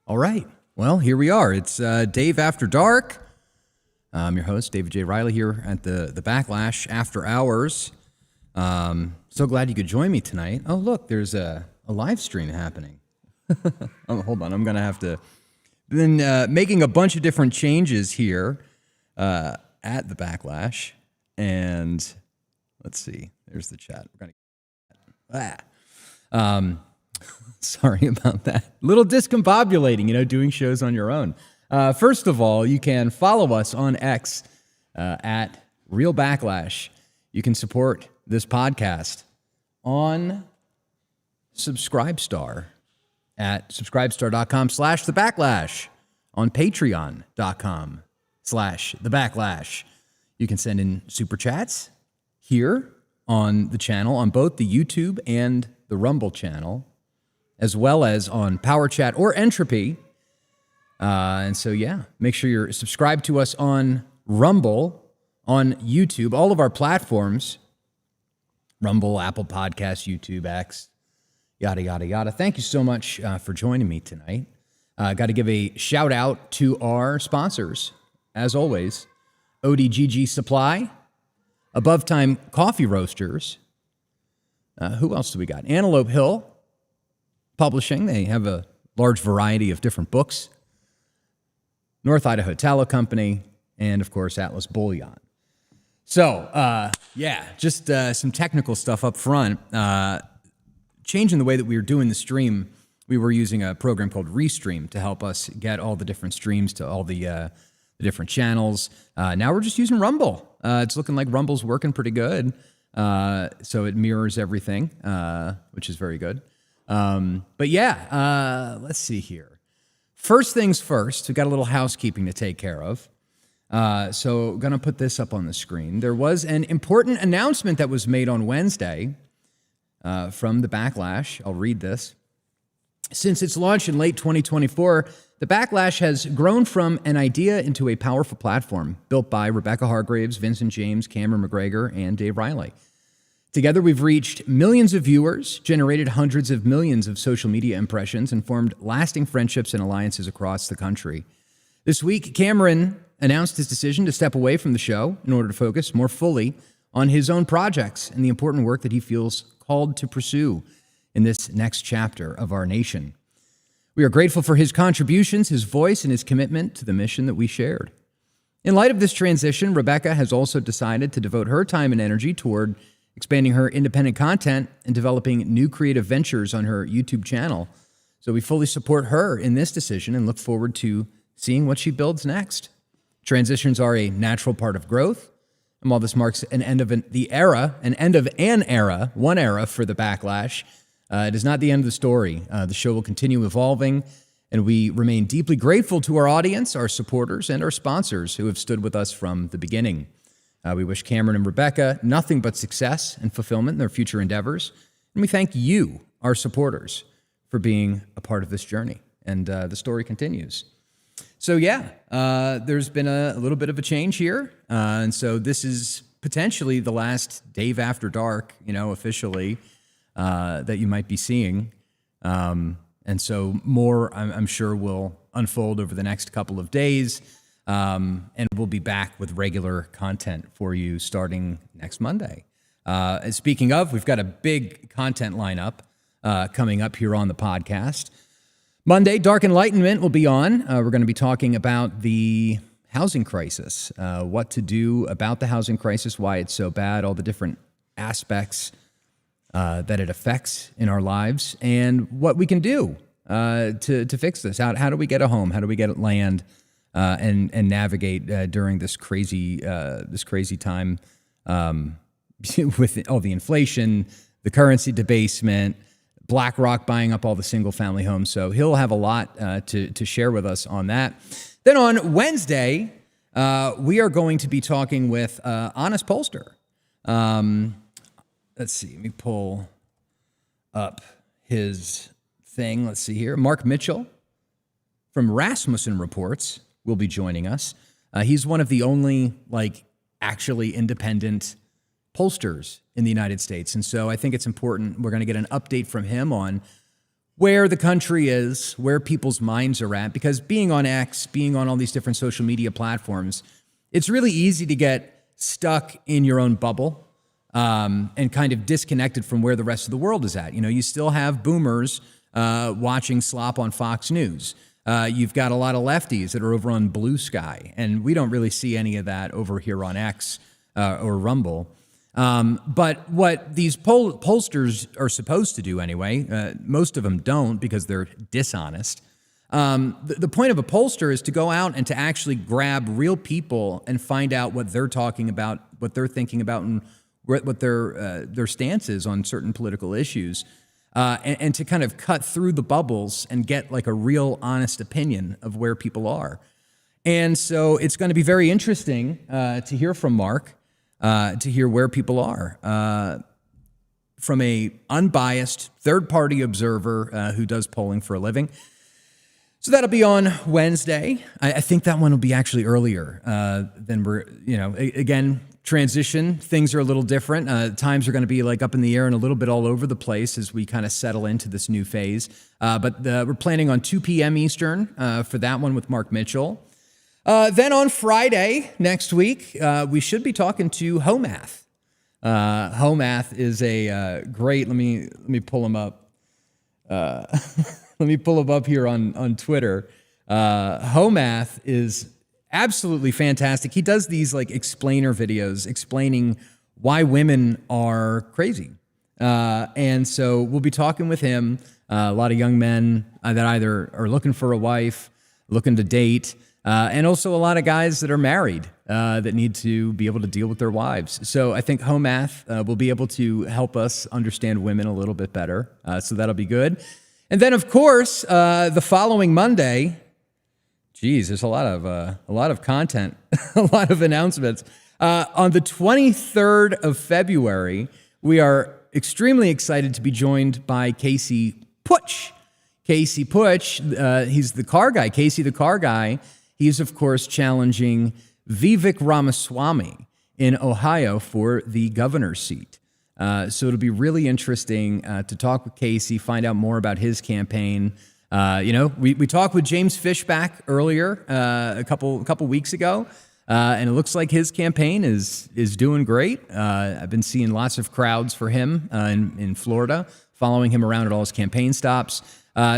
All right. Well, here we are. It's Dave After Dark. I'm your host, David J. Riley, here at the Backlash After Hours. So glad you could join me tonight. Oh, look, there's a live stream happening. Oh, hold on. I'm going to have to... Been making a bunch of different changes here at the Backlash. And let's see. There's the chat. We're going to... Sorry about that. A little discombobulating, doing shows on your own. First of all, you can follow us on X at Real Backlash. You can support this podcast on Subscribestar at subscribestar.com/thebacklash, on patreon.com/thebacklash. You can send in super chats here on the channel, on both the YouTube and the Rumble channel, as well as on Power Chat or Entropy. And so, make sure you're subscribed to us on Rumble, on YouTube, all of our platforms, Rumble, Apple Podcasts, YouTube, X, yada, yada, yada. Thank you so much for joining me tonight. Got to give a shout out to our sponsors, as always, ODGG Supply, Above Time Coffee Roasters. Who else do we got? Antelope Hill Publishing. They have a large variety of different books. North Idaho Tallow Company, and of course, Atlas Bullion. So, just some technical stuff up front. Changing the way that we were doing the stream, we were using a program called Restream to help us get all the different streams to all the different channels. Now we're just using Rumble. It's looking like Rumble's working pretty good. So it mirrors everything, which is very good. Let's see here. First things first, we've got a little housekeeping to take care of. So going to put this up on the screen. There was an important announcement that was made on Wednesday from the Backlash. I'll read this. Since its launch in late 2024, the Backlash has grown from an idea into a powerful platform built by Rebecca Hargraves, Vincent James, Cameron McGregor, and Dave Riley. Together, we've reached millions of viewers, generated hundreds of millions of social media impressions, and formed lasting friendships and alliances across the country. This week, Cameron announced his decision to step away from the show in order to focus more fully on his own projects and the important work that he feels called to pursue in this next chapter of our nation. We are grateful for his contributions, his voice, and his commitment to the mission that we shared. In light of this transition, Rebecca has also decided to devote her time and energy toward expanding her independent content and developing new creative ventures on her YouTube channel. So we fully support her in this decision and look forward to seeing what she builds next. Transitions are a natural part of growth, and while this marks an end of an era for the Backlash, it is not the end of the story. The show will continue evolving, and we remain deeply grateful to our audience, our supporters, and our sponsors who have stood with us from the beginning. We wish Cameron and Rebecca nothing but success and fulfillment in their future endeavors, and we thank you, our supporters, for being a part of this journey. And the story continues. So there's been a little bit of a change here, and so this is potentially the last Dave After Dark, officially, that you might be seeing. And so more, I'm sure, will unfold over the next couple of days. And we'll be back with regular content for you starting next Monday. And speaking of, we've got a big content lineup coming up here on the podcast. Monday, Dark Enlightenment will be on. We're going to be talking about the housing crisis, what to do about the housing crisis, why it's so bad, all the different aspects that it affects in our lives, and what we can do to fix this. How do we get a home? How do we get land? And navigate during this crazy time with all the inflation, the currency debasement, BlackRock buying up all the single-family homes. So he'll have a lot to share with us on that. Then on Wednesday, we are going to be talking with Honest Pollster. Let's see. Let me pull up his thing. Let's see here. Mark Mitchell from Rasmussen Reports will be joining us. He's one of the only actually independent pollsters in the United States. And so I think it's important. We're going to get an update from him on where the country is, where people's minds are at, because being on X, being on all these different social media platforms, it's really easy to get stuck in your own bubble and kind of disconnected from where the rest of the world is at. You still have boomers watching slop on Fox News. You've got a lot of lefties that are over on Blue Sky, and we don't really see any of that over here on X or Rumble. But what these pollsters are supposed to do anyway, most of them don't because they're dishonest. The point of a pollster is to go out and to actually grab real people and find out what they're talking about, what they're thinking about, and what their stance is on certain political issues. And to kind of cut through the bubbles and get a real honest opinion of where people are. And so it's going to be very interesting to hear from Mark, to hear where people are from a unbiased third-party observer who does polling for a living. So that'll be on Wednesday. I think that one will be actually earlier than again, transition. Things are a little different. Times are going to be up in the air and a little bit all over the place as we kind of settle into this new phase. But we're planning on 2 p.m. Eastern for that one with Mark Mitchell. Then on Friday next week, we should be talking to Homath. Homath is a great. Let me pull him up. Let me pull him up here on Twitter. Homath is absolutely fantastic. He does these explainer videos explaining why women are crazy. And so we'll be talking with him, a lot of young men that either are looking for a wife, looking to date, and also a lot of guys that are married that need to be able to deal with their wives. So I think Homath will be able to help us understand women a little bit better. So that'll be good. And then, of course, the following Monday, there's a lot of content, a lot of announcements. On the 23rd of February, we are extremely excited to be joined by Casey Puch. Casey Puch, he's the car guy. Casey the car guy. He's, of course, challenging Vivek Ramaswamy in Ohio for the governor's seat. So it'll be really interesting to talk with Casey, find out more about his campaign. We talked with James Fishback earlier, a couple weeks ago, and it looks like his campaign is doing great. I've been seeing lots of crowds for him in Florida, following him around at all his campaign stops.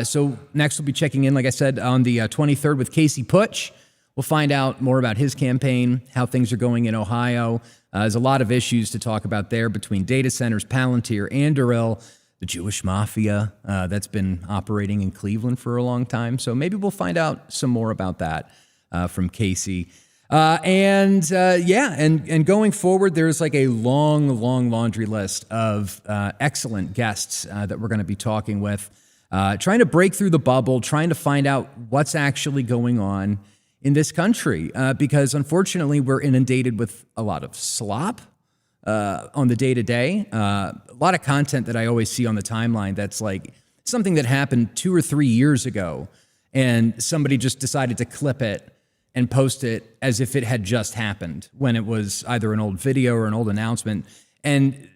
So next we'll be checking in, like I said, on the 23rd with Casey Putsch. We'll find out more about his campaign, how things are going in Ohio. There's a lot of issues to talk about there between data centers, Palantir, Anduril, the Jewish mafia that's been operating in Cleveland for a long time. So maybe we'll find out some more about that from Casey. And going forward, there's like a long laundry list of excellent guests that we're going to be talking with, trying to break through the bubble, trying to find out what's actually going on in this country, because unfortunately we're inundated with a lot of slop on the day-to-day. A lot of content that I always see on the timeline that's like something that happened 2 or 3 years ago, and somebody just decided to clip it and post it as if it had just happened when it was either an old video or an old announcement. And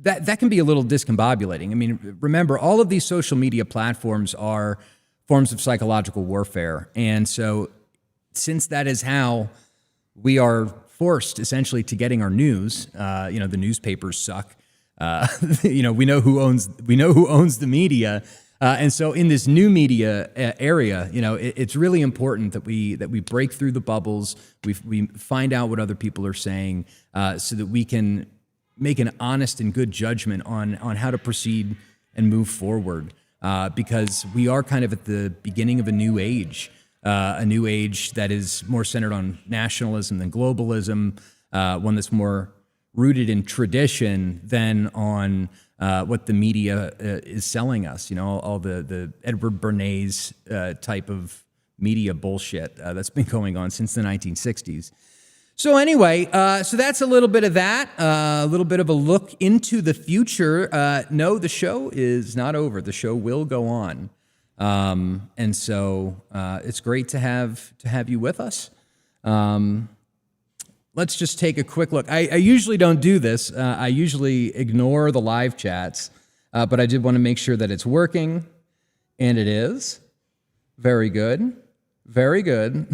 that can be a little discombobulating. I mean, remember, all of these social media platforms are forms of psychological warfare. And so since that is how we are forced essentially to getting our news, the newspapers suck. We know who owns the media. And so in this new media area, it's really important that we break through the bubbles. We find out what other people are saying, so that we can make an honest and good judgment on how to proceed and move forward. Because we are kind of at the beginning of a new age that is more centered on nationalism than globalism, one that's more rooted in tradition than on what the media is selling us. All the Edward Bernays type of media bullshit that's been going on since the 1960s. So anyway, so that's a little bit of that, a little bit of a look into the future. No, the show is not over. The show will go on. And so it's great to have you with us. Let's just take a quick look. I usually don't do this. I usually ignore the live chats, but I did want to make sure that it's working, and it is. Very good. Very good.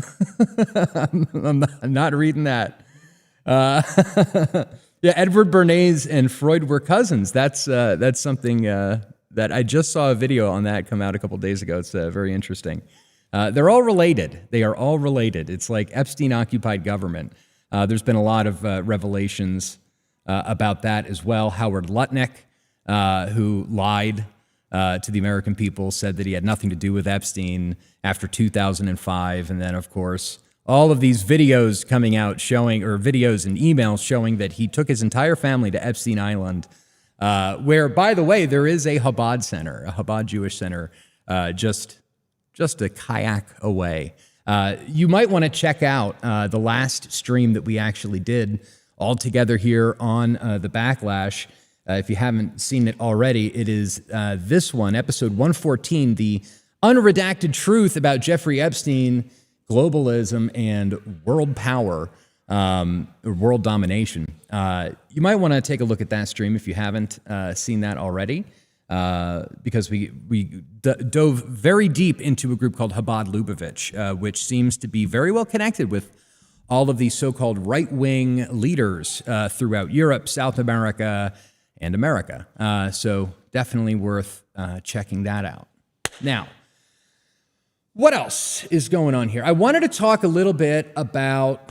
I'm not reading that. Yeah, Edward Bernays and Freud were cousins. That's something that I just saw a video on that come out a couple days ago. It's very interesting. They're all related. They are all related. It's like Epstein-occupied government. There's been a lot of revelations about that as well. Howard Lutnick, who lied to the American people, said that he had nothing to do with Epstein after 2005. And then, of course, all of these videos coming out videos and emails showing that he took his entire family to Epstein Island, where, by the way, there is a Chabad center, a Chabad Jewish center, just a kayak away. You might want to check out the last stream that we actually did all together here on the Backlash. If you haven't seen it already, it is this one, episode 114, the unredacted truth about Jeffrey Epstein, globalism, and world power, or world domination. You might want to take a look at that stream if you haven't seen that already. Because we dove very deep into a group called Chabad Lubavitch, which seems to be very well connected with all of these so-called right-wing leaders throughout Europe, South America, and America. So definitely worth checking that out. Now, what else is going on here? I wanted to talk a little bit about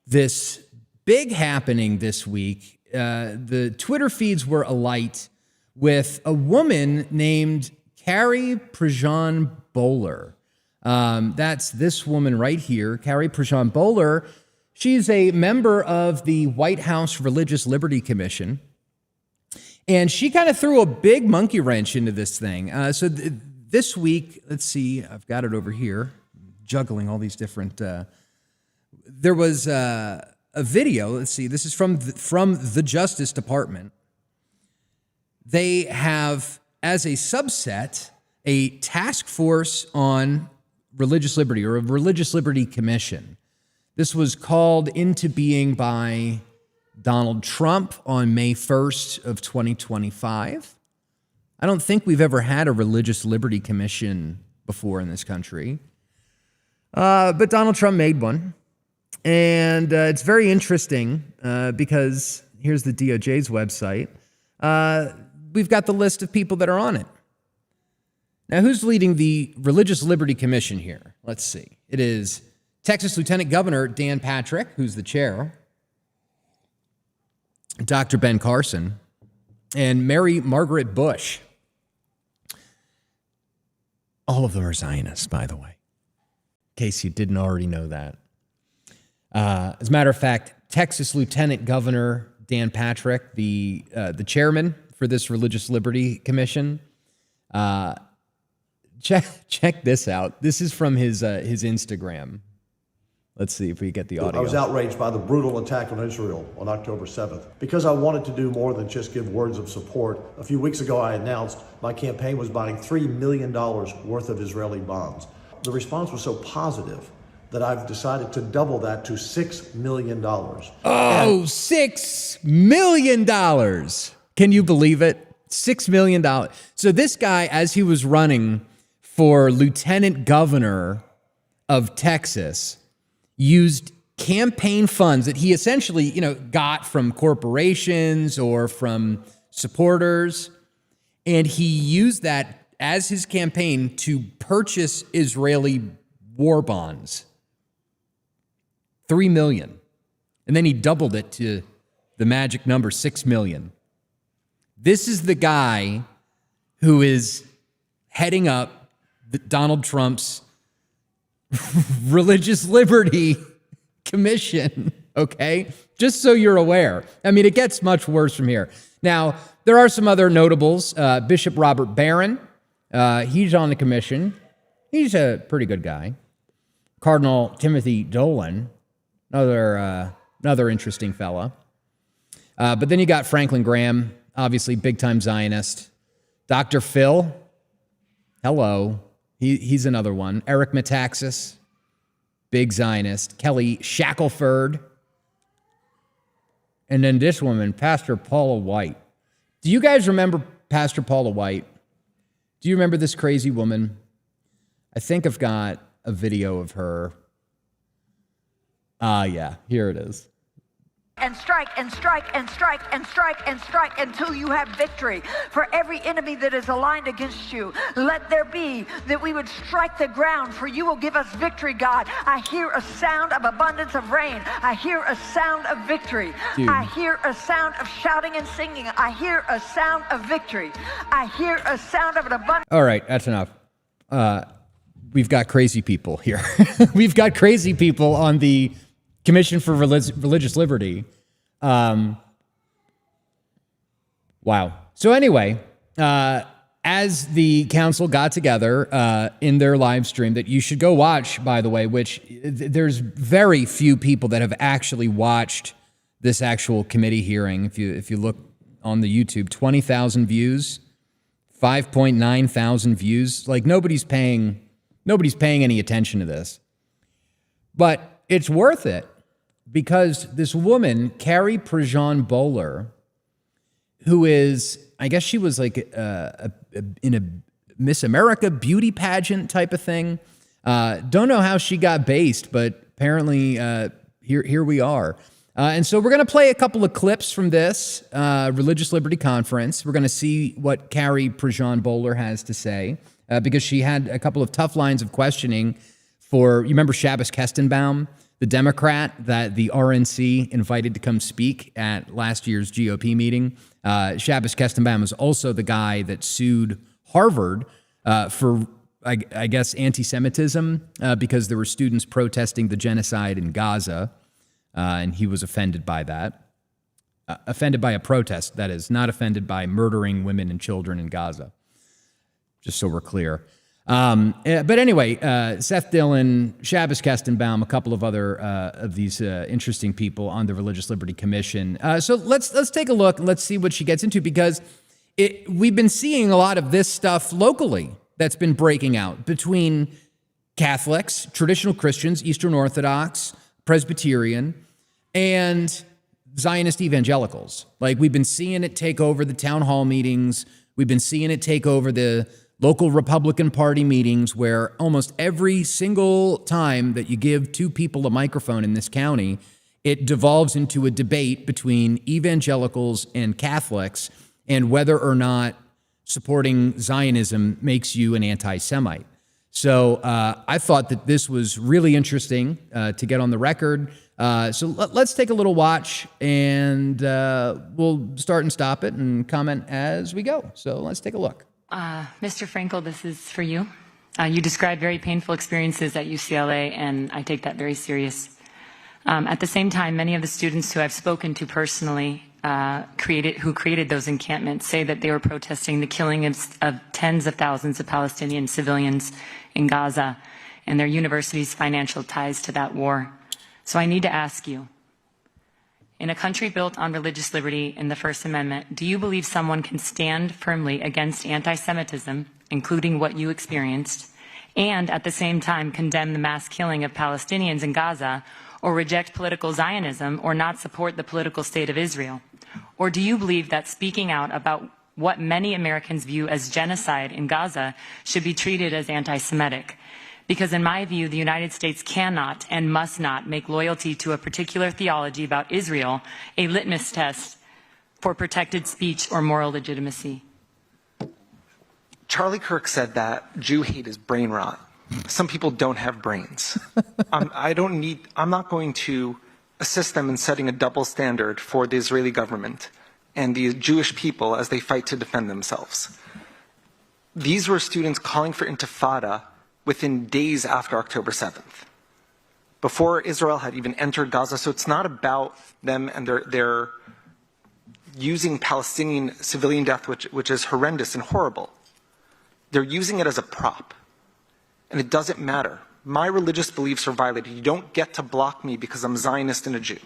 this big happening this week. The Twitter feeds were alight with a woman named Carrie Prejean Boller. That's this woman right here, Carrie Prejean Boller. She's a member of the White House Religious Liberty Commission, and she kind of threw a big monkey wrench into this thing. This week, let's see, I've got it over here, juggling all these different. There was a video. Let's see, this is from the Justice Department. They have, as a subset, a task force on religious liberty, or a religious liberty commission. This was called into being by Donald Trump on May 1st of 2025. I don't think we've ever had a religious liberty commission before in this country. But Donald Trump made one. And it's very interesting because here's the DOJ's website. We've got the list of people that are on it. Now, who's leading the Religious Liberty Commission here? Let's see. It is Texas Lieutenant Governor Dan Patrick, who's the chair, Dr. Ben Carson, and Mary Margaret Bush. All of them are Zionists, by the way, in case you didn't already know that. As a matter of fact, Texas Lieutenant Governor Dan Patrick, the chairman for this Religious Liberty Commission, check this out. This is from his Instagram. Let's see if we get the audio. I was outraged by the brutal attack on Israel on October 7th. Because I wanted to do more than just give words of support, a few weeks ago I announced my campaign was buying $3 million worth of Israeli bonds. The response was so positive that I've decided to double that to $6 million. Oh, $6 million. Can you believe it? $6 million. So this guy, as he was running for lieutenant governor of Texas, used campaign funds that he essentially, got from corporations or from supporters, and he used that as his campaign to purchase Israeli war bonds. 3 million. And then he doubled it to the magic number 6 million. This is the guy who is heading up Donald Trump's Religious Liberty Commission, okay? Just so you're aware. I mean, it gets much worse from here. Now, there are some other notables. Bishop Robert Barron, he's on the commission. He's a pretty good guy. Cardinal Timothy Dolan, another interesting fella. But then you got Franklin Graham, obviously big-time Zionist. Dr. Phil, hello. He's another one. Eric Metaxas, big Zionist. Kelly Shackelford. And then this woman, Pastor Paula White. Do you guys remember Pastor Paula White? Do you remember this crazy woman? I think I've got a video of her. Yeah, here it is. And strike and strike and strike and strike and strike until you have victory. For every enemy that is aligned against you, let there be that we would strike the ground, for you will give us victory, God. I hear a sound of abundance of rain. I hear a sound of victory. Dude. I hear a sound of shouting and singing. I hear a sound of victory. I hear a sound of an abundance. All right, that's enough. We've got crazy people here. We've got crazy people on the Commission for Religious Liberty. Wow. So anyway, as the council got together in their live stream that you should go watch, by the way, which there's very few people that have actually watched this actual committee hearing. If you look on the YouTube, 20,000 views, 5.9 thousand views. Like nobody's paying any attention to this. But it's worth it. Because this woman, Carrie Prejean Boller, who is, I guess she was like in a Miss America beauty pageant type of thing. Don't know how she got based, but apparently here we are. And so we're going to play a couple of clips from this Religious Liberty Conference. We're going to see what Carrie Prejean Boller has to say, because she had a couple of tough lines of questioning for, you remember Shabbos Kestenbaum, the Democrat that the RNC invited to come speak at last year's GOP meeting. Shabbos Kestenbaum is also the guy that sued Harvard for, I guess, antisemitism because there were students protesting the genocide in Gaza, and he was offended by that. Offended by a protest, that is, not offended by murdering women and children in Gaza, just so we're clear. But anyway, Seth Dillon, Shabbos Kestenbaum, a couple of other of these interesting people on the Religious Liberty Commission. So let's take a look and let's see what she gets into, because we've been seeing a lot of this stuff locally that's been breaking out between Catholics, traditional Christians, Eastern Orthodox, Presbyterian, and Zionist evangelicals. Like, we've been seeing it take over the town hall meetings. We've been seeing it take over the local Republican Party meetings, where almost every single time that you give two people a microphone in this county, it devolves into a debate between evangelicals and Catholics and whether or not supporting Zionism makes you an anti-Semite. So I thought that this was really interesting to get on the record. So let's take a little watch, and we'll start and stop it and comment as we go. So let's take a look. Mr. Frankel, this is for you. You described very painful experiences at UCLA, and I take that very serious. At the same time, many of the students who I've spoken to personally who created those encampments say that they were protesting the killing of tens of thousands of Palestinian civilians in Gaza and their university's financial ties to that war. So I need to ask you, in a country built on religious liberty in the First Amendment, do you believe someone can stand firmly against anti-Semitism, including what you experienced, and at the same time condemn the mass killing of Palestinians in Gaza, or reject political Zionism, or not support the political state of Israel? Or do you believe that speaking out about what many Americans view as genocide in Gaza should be treated as anti-Semitic? Because in my view, the United States cannot and must not make loyalty to a particular theology about Israel a litmus test for protected speech or moral legitimacy. Charlie Kirk said that Jew hate is brain rot. Some people don't have brains. I'm not going to assist them in setting a double standard for the Israeli government and the Jewish people as they fight to defend themselves. These were students calling for intifada within days after October 7th, before Israel had even entered Gaza. So it's not about them and their using Palestinian civilian death, which is horrendous and horrible. They're using it as a prop. And it doesn't matter. My religious beliefs are violated. You don't get to block me because I'm Zionist and a Jew.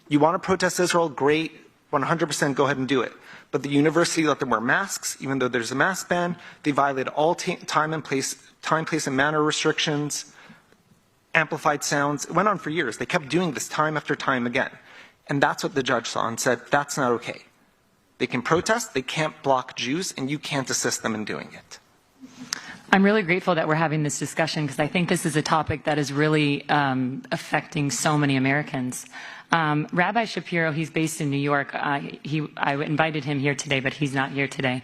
You want to protest Israel? Great. 100% go ahead and do it. But the university let them wear masks, even though there's a mask ban. They violated all time, place, and manner restrictions, amplified sounds. It went on for years. They kept doing this time after time again. And that's what the judge saw and said, that's not okay. They can protest, they can't block Jews, and you can't assist them in doing it. I'm really grateful that we're having this discussion, because I think this is a topic that is really affecting so many Americans. Rabbi Shapiro, he's based in New York. I invited him here today, but he's not here today.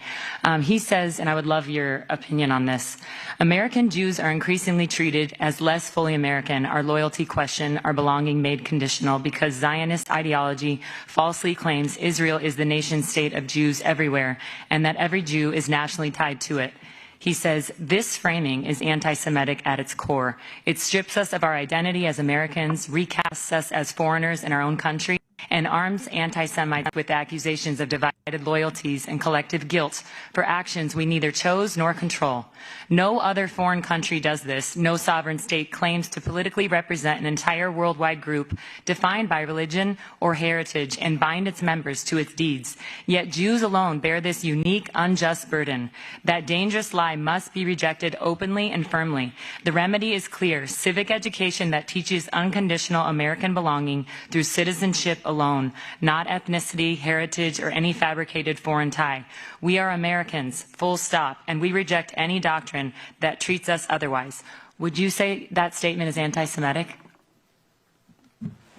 He says, and I would love your opinion on this, American Jews are increasingly treated as less fully American, our loyalty questioned, our belonging made conditional, because Zionist ideology falsely claims Israel is the nation state of Jews everywhere, and that every Jew is nationally tied to it. He says, this framing is anti-Semitic at its core. It strips us of our identity as Americans, recasts us as foreigners in our own country, and arms anti-Semites with accusations of divided loyalties and collective guilt for actions we neither chose nor control. No other foreign country does this. No sovereign state claims to politically represent an entire worldwide group defined by religion or heritage and bind its members to its deeds. Yet Jews alone bear this unique, unjust burden. That dangerous lie must be rejected openly and firmly. The remedy is clear: civic education that teaches unconditional American belonging through citizenship alone, not ethnicity, heritage, or any fabricated foreign tie. We are Americans, full stop, and we reject any doctrine that treats us otherwise. Would you say that statement is anti-Semitic?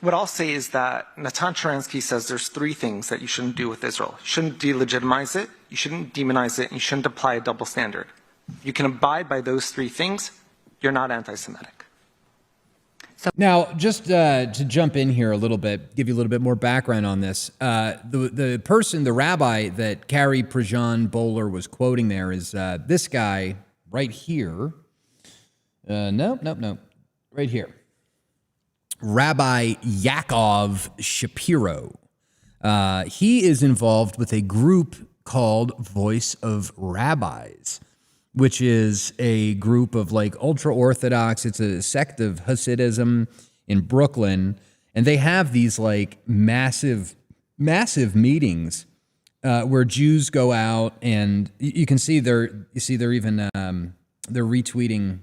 What I'll say is that Natan Sharansky says there's three things that you shouldn't do with Israel. You shouldn't delegitimize it, you shouldn't demonize it, and you shouldn't apply a double standard. You can abide by those three things, you're not anti-Semitic. Now, just to jump in here a little bit, give you a little bit more background on this. The rabbi that Carrie Prejean Boller was quoting there is this guy right here. Right here. Rabbi Yaakov Shapiro. He is involved with a group called Voice of Rabbis, which is a group of like ultra-Orthodox. It's a sect of Hasidism in Brooklyn. And they have these like massive meetings where Jews go out, and you can see they're retweeting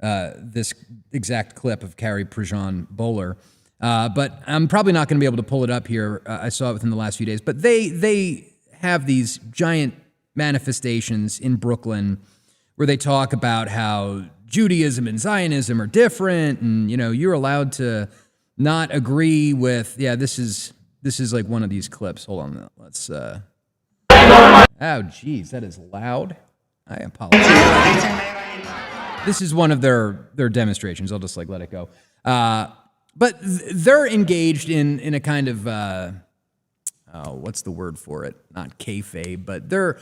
this exact clip of Carrie Prejean Boller. But I'm probably not going to be able to pull it up here. I saw it within the last few days. But they have these giant manifestations in Brooklyn where they talk about how Judaism and Zionism are different, and you're allowed to not agree with. Yeah, this is like one of these clips. Hold on, let's. Oh, geez, that is loud. I apologize. This is one of their demonstrations. I'll just let it go. But they're engaged in a kind of what's the word for it? Not kayfabe, but they're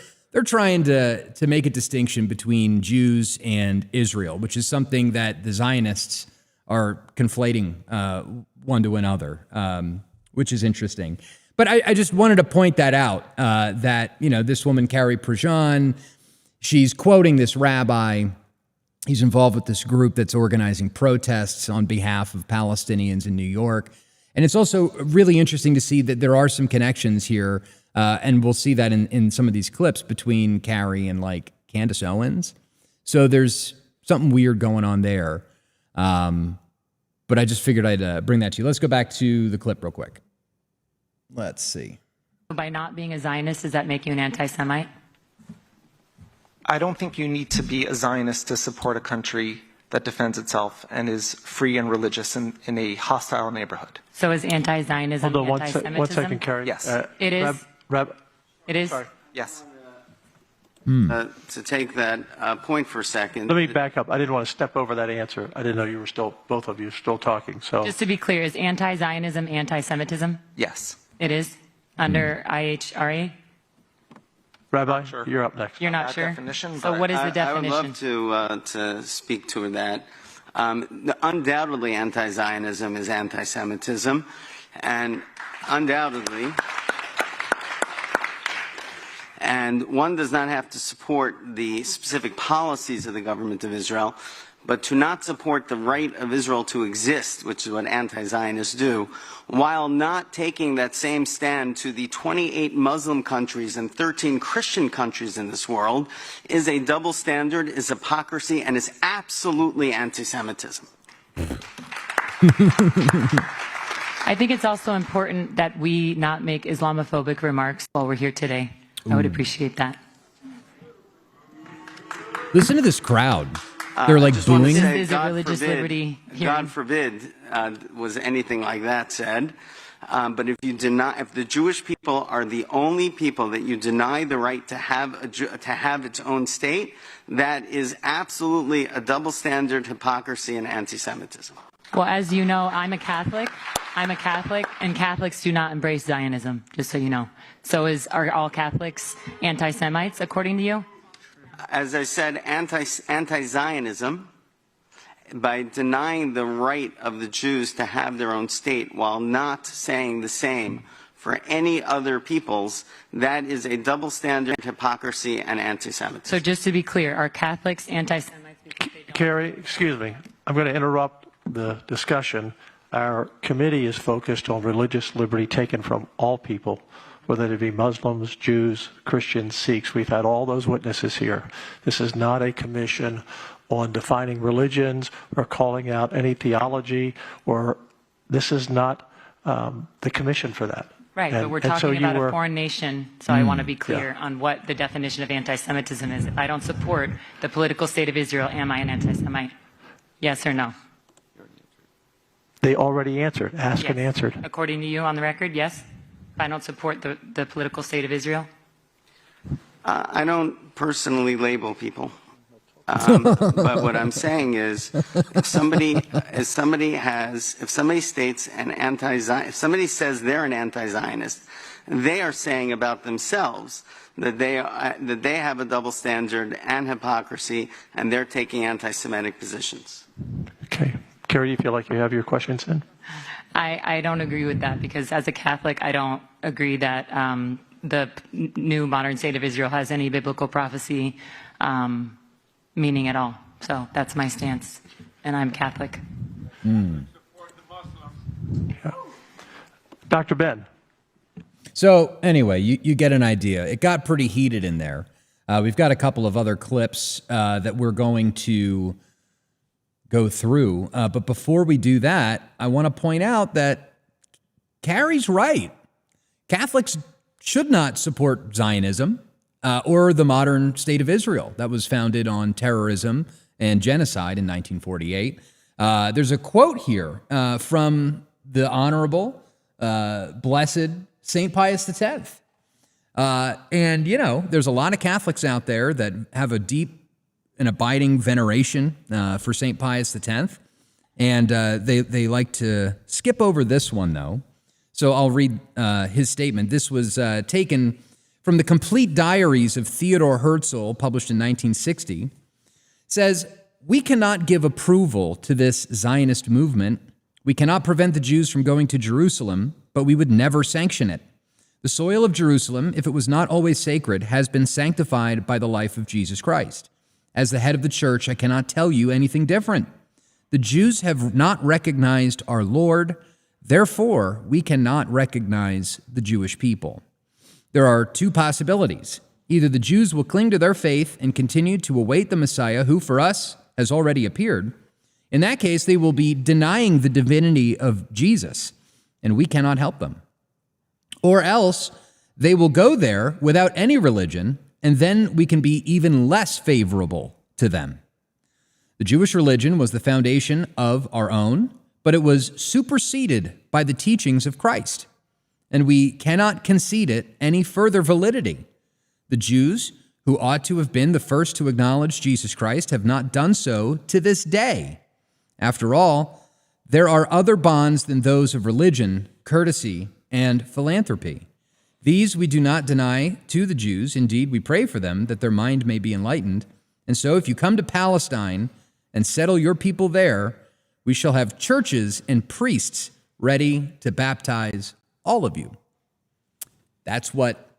trying to make a distinction between Jews and Israel, which is something that the Zionists are conflating one to another, which is interesting. But I just wanted to point that out, that this woman, Carrie Prejean, she's quoting this rabbi. He's involved with this group that's organizing protests on behalf of Palestinians in New York. And it's also really interesting to see that there are some connections here, and we'll see that in some of these clips between Carrie and Candace Owens. So there's something weird going on there. But I just figured I'd bring that to you. Let's go back to the clip real quick. Let's see. By not being a Zionist, does that make you an anti-Semite? I don't think you need to be a Zionist to support a country that defends itself and is free and religious in a hostile neighborhood. So is anti-Zionism Hold on anti-Semitism? one second, Carrie. Yes. It is. It is. Sorry. Yes. To take that point for a second. Let me back up. I didn't want to step over that answer. I didn't know you were both of you still talking. So Just to be clear, is anti-Zionism anti-Semitism? Yes. It is under IHRA? Rabbi, Sure. you're up next. You're not Bad sure? definition, So but what is the definition? I would love to speak to that. Undoubtedly, anti-Zionism is anti-Semitism, and undoubtedly, and one does not have to support the specific policies of the government of Israel, but to not support the right of Israel to exist, which is what anti-Zionists do, while not taking that same stand to the 28 Muslim countries and 13 Christian countries in this world, is a double standard, is hypocrisy, and is absolutely anti-Semitism. I think it's also important that we not make Islamophobic remarks while we're here today. I would appreciate that. Listen to this crowd. They're booing. This is a religious liberty hearing. God forbid was anything like that said. But if the Jewish people are the only people that you deny the right to have its own state, that is absolutely a double standard, hypocrisy, and anti-Semitism. Well, as you know, I'm a Catholic, and Catholics do not embrace Zionism, just so you know. So are all Catholics anti-Semites, according to you? As I said, anti-Zionism, by denying the right of the Jews to have their own state while not saying the same for any other peoples, that is a double standard, hypocrisy, and anti-Semitism. So just to be clear, are Catholics anti-Semites? Carrie, excuse me. I'm going to interrupt the discussion. Our committee is focused on religious liberty taken from all people, whether it be Muslims, Jews, Christians, Sikhs. We've had all those witnesses here. This is not a commission on defining religions or calling out any theology, or this is not the commission for that. Right, but we're talking about a foreign nation, so I want to be clear on what the definition of anti-Semitism is. If I don't support the political state of Israel, am I an anti-Semite? Yes or no? They already answered. Asked and answered. According to you on the record, yes? If I don't support the political state of Israel? I don't personally label people. But what I'm saying is, if somebody states if somebody says they're an anti-Zionist, they are saying about themselves that they have a double standard and hypocrisy, and they're taking anti-Semitic positions. Okay. Carrie, do you feel like you have your questions in? I don't agree with that, because as a Catholic, I don't agree that the new modern state of Israel has any biblical prophecy meaning at all. So that's my stance, and I'm Catholic. Yeah. Dr. Ben. So anyway, you get an idea. It got pretty heated in there. We've got a couple of other clips that we're going to go through. But before we do that, I want to point out that Carrie's right. Catholics should not support Zionism or the modern state of Israel that was founded on terrorism and genocide in 1948. There's a quote here from the Honorable, Blessed St. Pius X. And, you know, there's a lot of Catholics out there that have a deep and abiding veneration for St. Pius X. And they like to skip over this one, though. So I'll read his statement. This was taken from the Complete Diaries of Theodore Herzl, published in 1960. It says, "We cannot give approval to this Zionist movement. We cannot prevent the Jews from going to Jerusalem, but we would never sanction it. The soil of Jerusalem, if it was not always sacred, has been sanctified by the life of Jesus Christ. As the head of the church, I cannot tell you anything different. The Jews have not recognized our Lord. Therefore, we cannot recognize the Jewish people. There are two possibilities. Either the Jews will cling to their faith and continue to await the Messiah, who for us has already appeared. In that case, they will be denying the divinity of Jesus, and we cannot help them. Or else they will go there without any religion, and then we can be even less favorable to them. The Jewish religion was the foundation of our own, but it was superseded by the teachings of Christ, and we cannot concede it any further validity. The Jews, who ought to have been the first to acknowledge Jesus Christ, have not done so to this day. After all, there are other bonds than those of religion, courtesy, and philanthropy. These we do not deny to the Jews. Indeed, we pray for them that their mind may be enlightened. And so if you come to Palestine and settle your people there, we shall have churches and priests ready to baptize all of you." That's what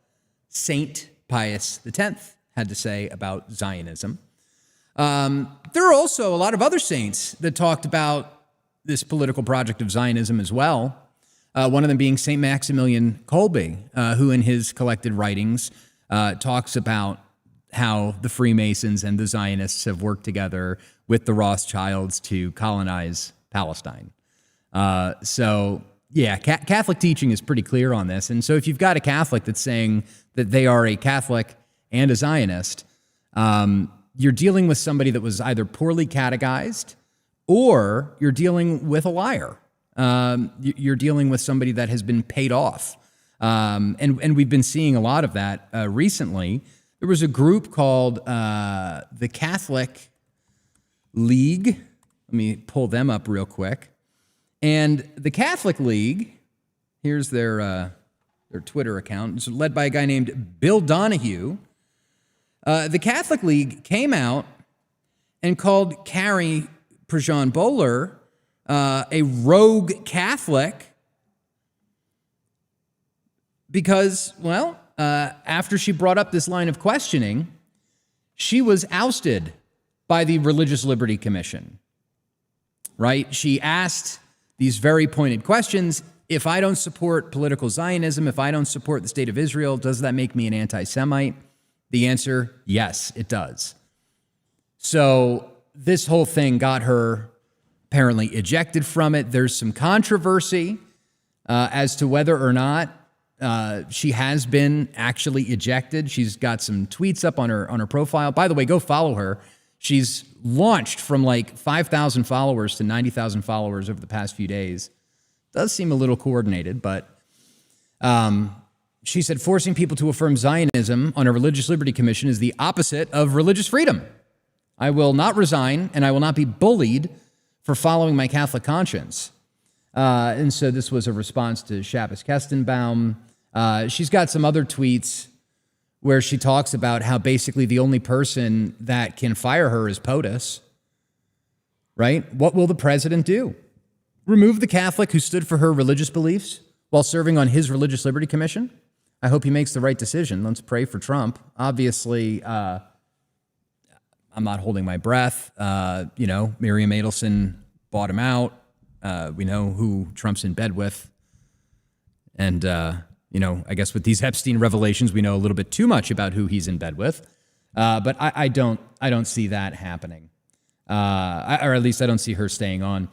St. Pius X had to say about Zionism. There are also a lot of other saints that talked about this political project of Zionism as well. One of them being St. Maximilian Kolbe, who in his collected writings talks about how the Freemasons and the Zionists have worked together with the Rothschilds to colonize Palestine. So, yeah, Catholic teaching is pretty clear on this. And so if you've got a Catholic that's saying that they are a Catholic and a Zionist, you're dealing with somebody that was either poorly catechized or you're dealing with a liar. You're dealing with somebody that has been paid off. And we've been seeing a lot of that recently. There was a group called the Catholic League. Let me pull them up real quick. And the Catholic League, here's their Twitter account. It's led by a guy named Bill Donahue. The Catholic League came out and called Carrie Prejean Boller a rogue Catholic because, well, after she brought up this line of questioning, she was ousted by the Religious Liberty Commission, right? She asked these very pointed questions. If I don't support political Zionism, if I don't support the state of Israel, does that make me an anti-Semite? The answer, yes, it does. So this whole thing got her apparently ejected from it. There's some controversy as to whether or not she has been actually ejected. She's got some tweets up on her profile. By the way, go follow her. She's launched from like 5,000 followers to 90,000 followers over the past few days. Does seem a little coordinated, but she said forcing people to affirm Zionism on a Religious Liberty Commission is the opposite of religious freedom. I will not resign, and I will not be bullied for following my Catholic conscience. And so this was a response to Shabbos Kestenbaum. She's got some other tweets where she talks about how basically the only person that can fire her is POTUS, right? What will the president do? Remove the Catholic who stood for her religious beliefs while serving on his Religious Liberty Commission? I hope he makes the right decision. Let's pray for Trump. Obviously, I'm not holding my breath. Miriam Adelson bought him out. We know who Trump's in bed with. And, I guess with these Epstein revelations, we know a little bit too much about who he's in bed with. But I don't see that happening. or at least I don't see her staying on.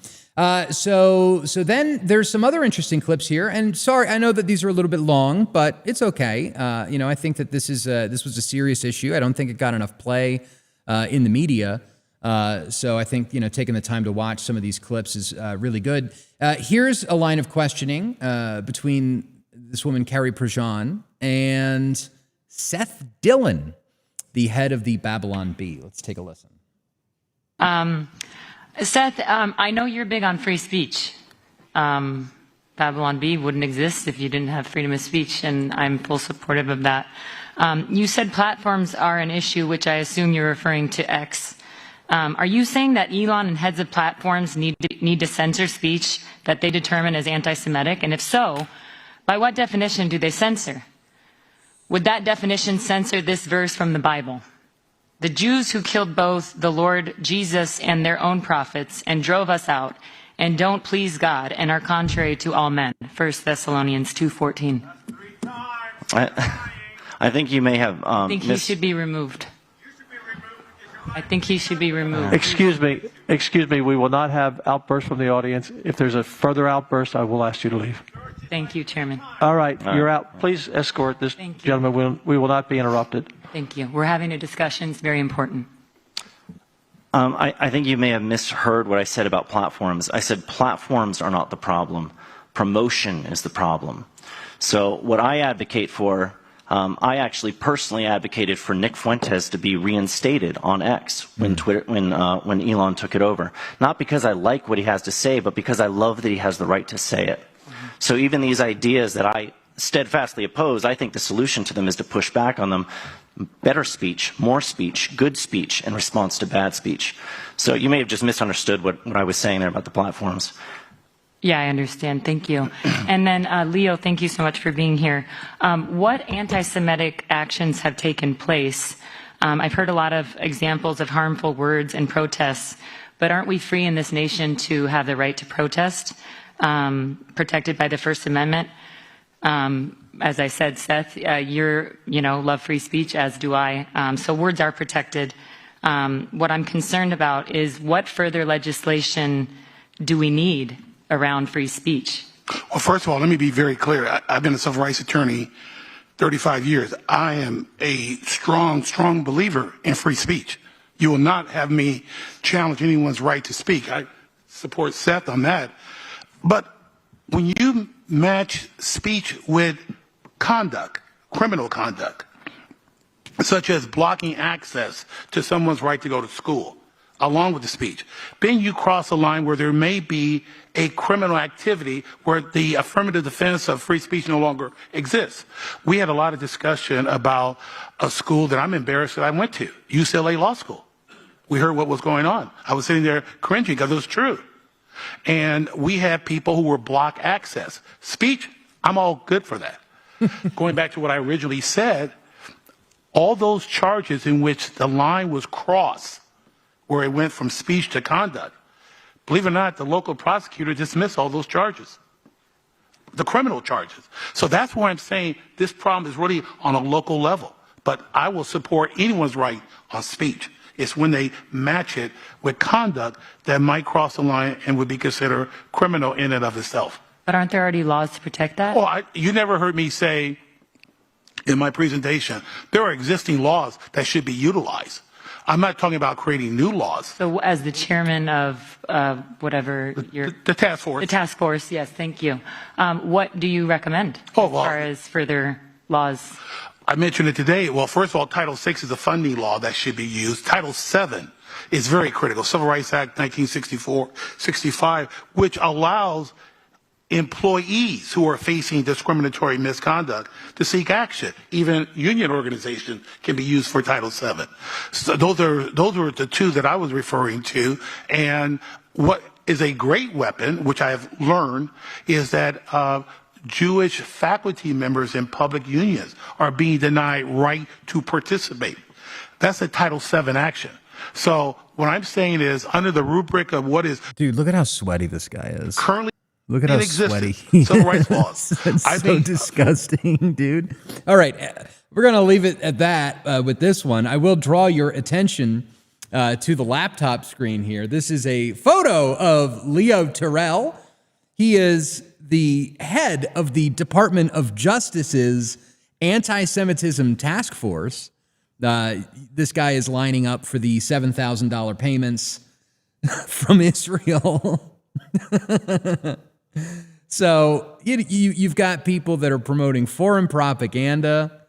So then there's some other interesting clips here, and sorry, I know that these are a little bit long, but it's okay. I think that this was a serious issue. I don't think it got enough play in the media. So I think taking the time to watch some of these clips is really good. Here's a line of questioning between this woman Carrie Prejean and Seth Dillon, the head of the Babylon Bee. Let's take a listen. Seth, I know you're big on free speech. Babylon Bee wouldn't exist if you didn't have freedom of speech, and I'm full supportive of that. You said platforms are an issue, which I assume you're referring to X. Are you saying that Elon and heads of platforms need to censor speech that they determine as anti-Semitic? And if so, by what definition do they censor? Would that definition censor this verse from the Bible? The Jews who killed both the Lord Jesus and their own prophets and drove us out and don't please God and are contrary to all men. 1 Thessalonians 2:14. I think you may have. I think he should be removed. I think he should be removed. Excuse me. We will not have outbursts from the audience. If there's a further outburst, I will ask you to leave. Thank you, Chairman. All right, you're out. Please escort this gentleman. We will not be interrupted. Thank you. We're having a discussion. It's very important. I think you may have misheard what I said about platforms. I said platforms are not the problem. Promotion is the problem. So what I advocate for, I actually personally advocated for Nick Fuentes to be reinstated on X when Elon took it over. Not because I like what he has to say, but because I love that he has the right to say it. So even these ideas that I steadfastly oppose, I think the solution to them is to push back on them. Better speech, more speech, good speech in response to bad speech. So you may have just misunderstood what I was saying there about the platforms. Yeah, I understand. Thank you. And then, Leo, thank you so much for being here. What anti-Semitic actions have taken place? I've heard a lot of examples of harmful words and protests, but aren't we free in this nation to have the right to protest, protected by the First Amendment? As I said, Seth, love free speech, as do I. So words are protected. What I'm concerned about is what further legislation do we need around free speech? Well, first of all, let me be very clear. I've been a civil rights attorney 35 years. I am a strong believer in free speech. You will not have me challenge anyone's right to speak. I support Seth on that. But when you match speech with conduct, criminal conduct, such as blocking access to someone's right to go to school, along with the speech, then you cross a line where there may be a criminal activity where the affirmative defense of free speech no longer exists. We had a lot of discussion about a school that I'm embarrassed that I went to, UCLA Law School. We heard what was going on. I was sitting there cringing because it was true. And we had people who were block access. Speech, I'm all good for that. Going back to what I originally said, all those charges in which the line was crossed, where it went from speech to conduct, believe it or not, the local prosecutor dismissed all those charges, the criminal charges. So that's why I'm saying this problem is really on a local level. But I will support anyone's right on speech. It's when they match it with conduct that might cross the line and would be considered criminal in and of itself. But aren't there already laws to protect that? Well, you never heard me say in my presentation, there are existing laws that should be utilized. I'm not talking about creating new laws. So as the chairman of the task force. The task force, yes, thank you. What do you recommend as far as further laws? I mentioned it today. Well, first of all, Title VI is a funding law that should be used. Title VII is very critical. Civil Rights Act 1964-65, which allows employees who are facing discriminatory misconduct to seek action. Even union organization can be used for Title VII. So those are the two that I was referring to. And what is a great weapon, which I have learned, is that Jewish faculty members in public unions are being denied right to participate. That's a Title VII action. So what I'm saying is, under the rubric of what is... Dude, look at how sweaty this guy is. Currently look at how sweaty. Civil rights laws. That's so disgusting, dude. All right, we're going to leave it at that with this one. I will draw your attention to the laptop screen here. This is a photo of Leo Terrell. He is the head of the Department of Justice's Anti-Semitism Task Force. This guy is lining up for the $7,000 payments from Israel. So you've got people that are promoting foreign propaganda,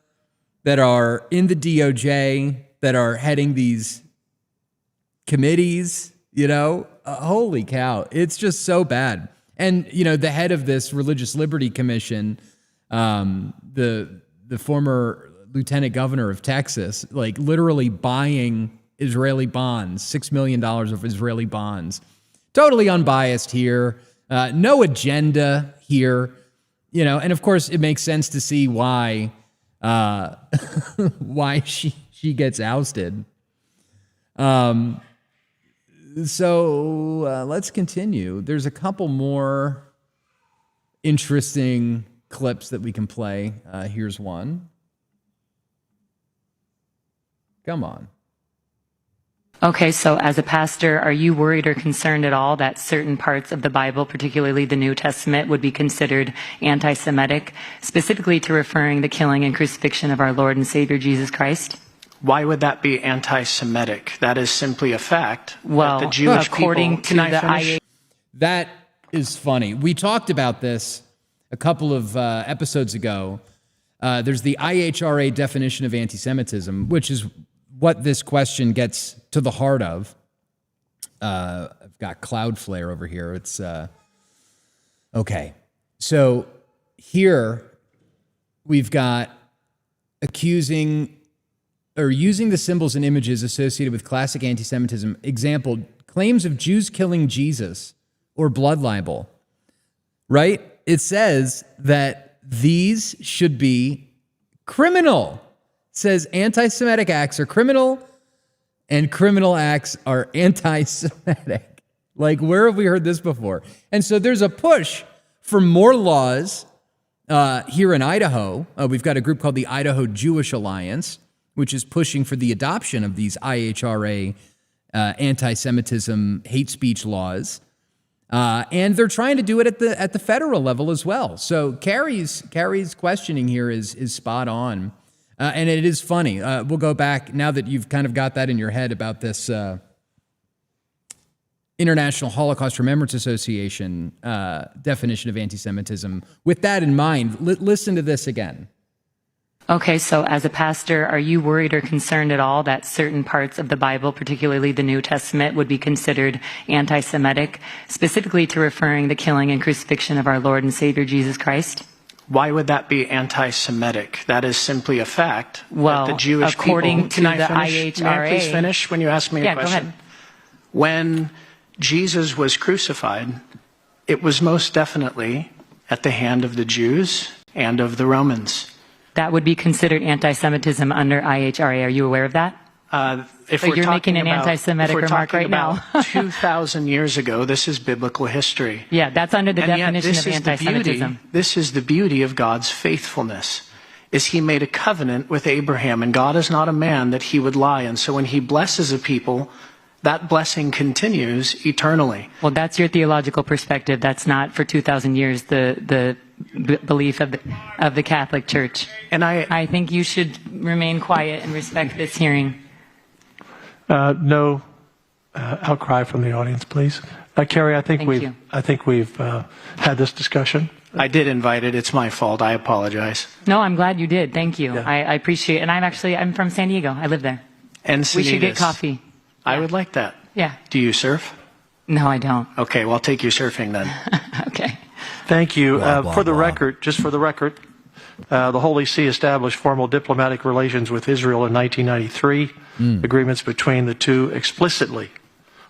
that are in the DOJ, that are heading these committees, holy cow. It's just so bad. And, the head of this Religious Liberty Commission, the former lieutenant governor of Texas, like literally buying Israeli bonds, $6 million of Israeli bonds. Totally unbiased here. No agenda here. And of course it makes sense to see why why she gets ousted. So let's continue. There's a couple more interesting clips that we can play. Here's one. Come on. Okay, so as a pastor, are you worried or concerned at all that certain parts of the Bible, particularly the New Testament, would be considered anti-Semitic, specifically to referring the killing and crucifixion of our Lord and Savior Jesus Christ? Why would that be anti-Semitic? That is simply a fact. Well, that the Jewish according people, to the That is funny. We talked about this a couple of episodes ago. There's the IHRA definition of anti-Semitism, which is what this question gets to the heart of. I've got Cloudflare over here. It's okay. So here we've got accusing or using the symbols and images associated with classic anti-Semitism. Example, claims of Jews killing Jesus or blood libel, right? It says that these should be criminal. It says anti-Semitic acts are criminal and criminal acts are anti-Semitic. Like, where have we heard this before? And so there's a push for more laws here in Idaho. We've got a group called the Idaho Jewish Alliance, which is pushing for the adoption of these IHRA anti-Semitism hate speech laws. And they're trying to do it at the federal level as well. So Carrie's questioning here is spot on. And it is funny. We'll go back, now that you've kind of got that in your head about this International Holocaust Remembrance Association definition of anti-Semitism. With that in mind, listen to this again. Okay, so as a pastor, are you worried or concerned at all that certain parts of the Bible, particularly the New Testament, would be considered anti-Semitic, specifically to referring the killing and crucifixion of our Lord and Savior Jesus Christ? Why would that be anti-Semitic? That is simply a fact. Well, that the Jewish according people, to the IHRA, may I please finish when you ask me a question? Yeah, go ahead. When Jesus was crucified, it was most definitely at the hand of the Jews and of the Romans. That would be considered anti-Semitism under IHRA. Are you aware of that? If So we're you're talking making an about, anti-Semitic if we're remark talking right about now. 2,000 years ago, this is biblical history. Yeah, that's under the And yet definition this of is the anti-Semitism. beauty. This is the beauty of God's faithfulness, is he made a covenant with Abraham, and God is not a man that he would lie. And so when he blesses a people, that blessing continues eternally. Well, that's your theological perspective. That's not for 2,000 years the belief of the Catholic Church. And I think you should remain quiet and respect this hearing. No outcry from the audience, please. Carrie, I think we've had this discussion. I did invite it. It's my fault. I apologize. No, I'm glad you did. Thank you. Yeah. I appreciate it. And I'm from San Diego. I live there. And We should get Sanitas. coffee. I would like that. Yeah. Do you surf? No, I don't. Okay, well, I'll take you surfing then. Okay. Thank you. Blah, blah, for the blah. record, just for the record, the Holy See established formal diplomatic relations with Israel in 1993. Agreements between the two explicitly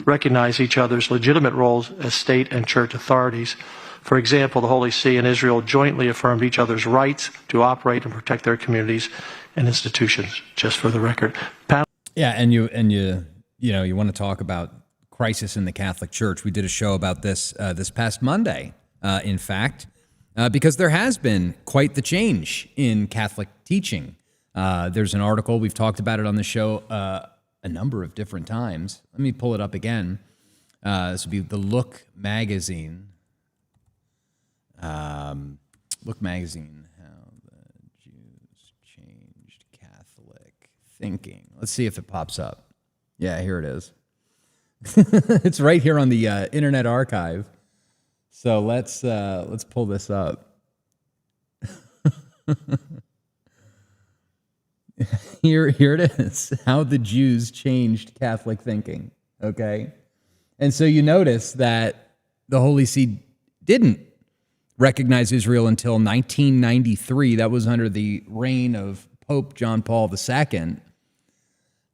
recognize each other's legitimate roles as state and church authorities. For example, the Holy See and Israel jointly affirmed each other's rights to operate and protect their communities and institutions. Just for the record. Yeah, and you want to talk about crisis in the Catholic Church. We did a show about this this past Monday, in fact, because there has been quite the change in Catholic teaching. There's an article, we've talked about it on the show a a number of different times. Let me pull it up again. This would be the Look magazine. Look magazine, how the Jews changed Catholic thinking. Let's see if it pops up. Yeah, here it is. It's right here on the Internet Archive. So let's pull this up. Here it is. How the Jews changed Catholic thinking. Okay, and so you notice that the Holy See didn't recognize Israel until 1993. That was under the reign of Pope John Paul II.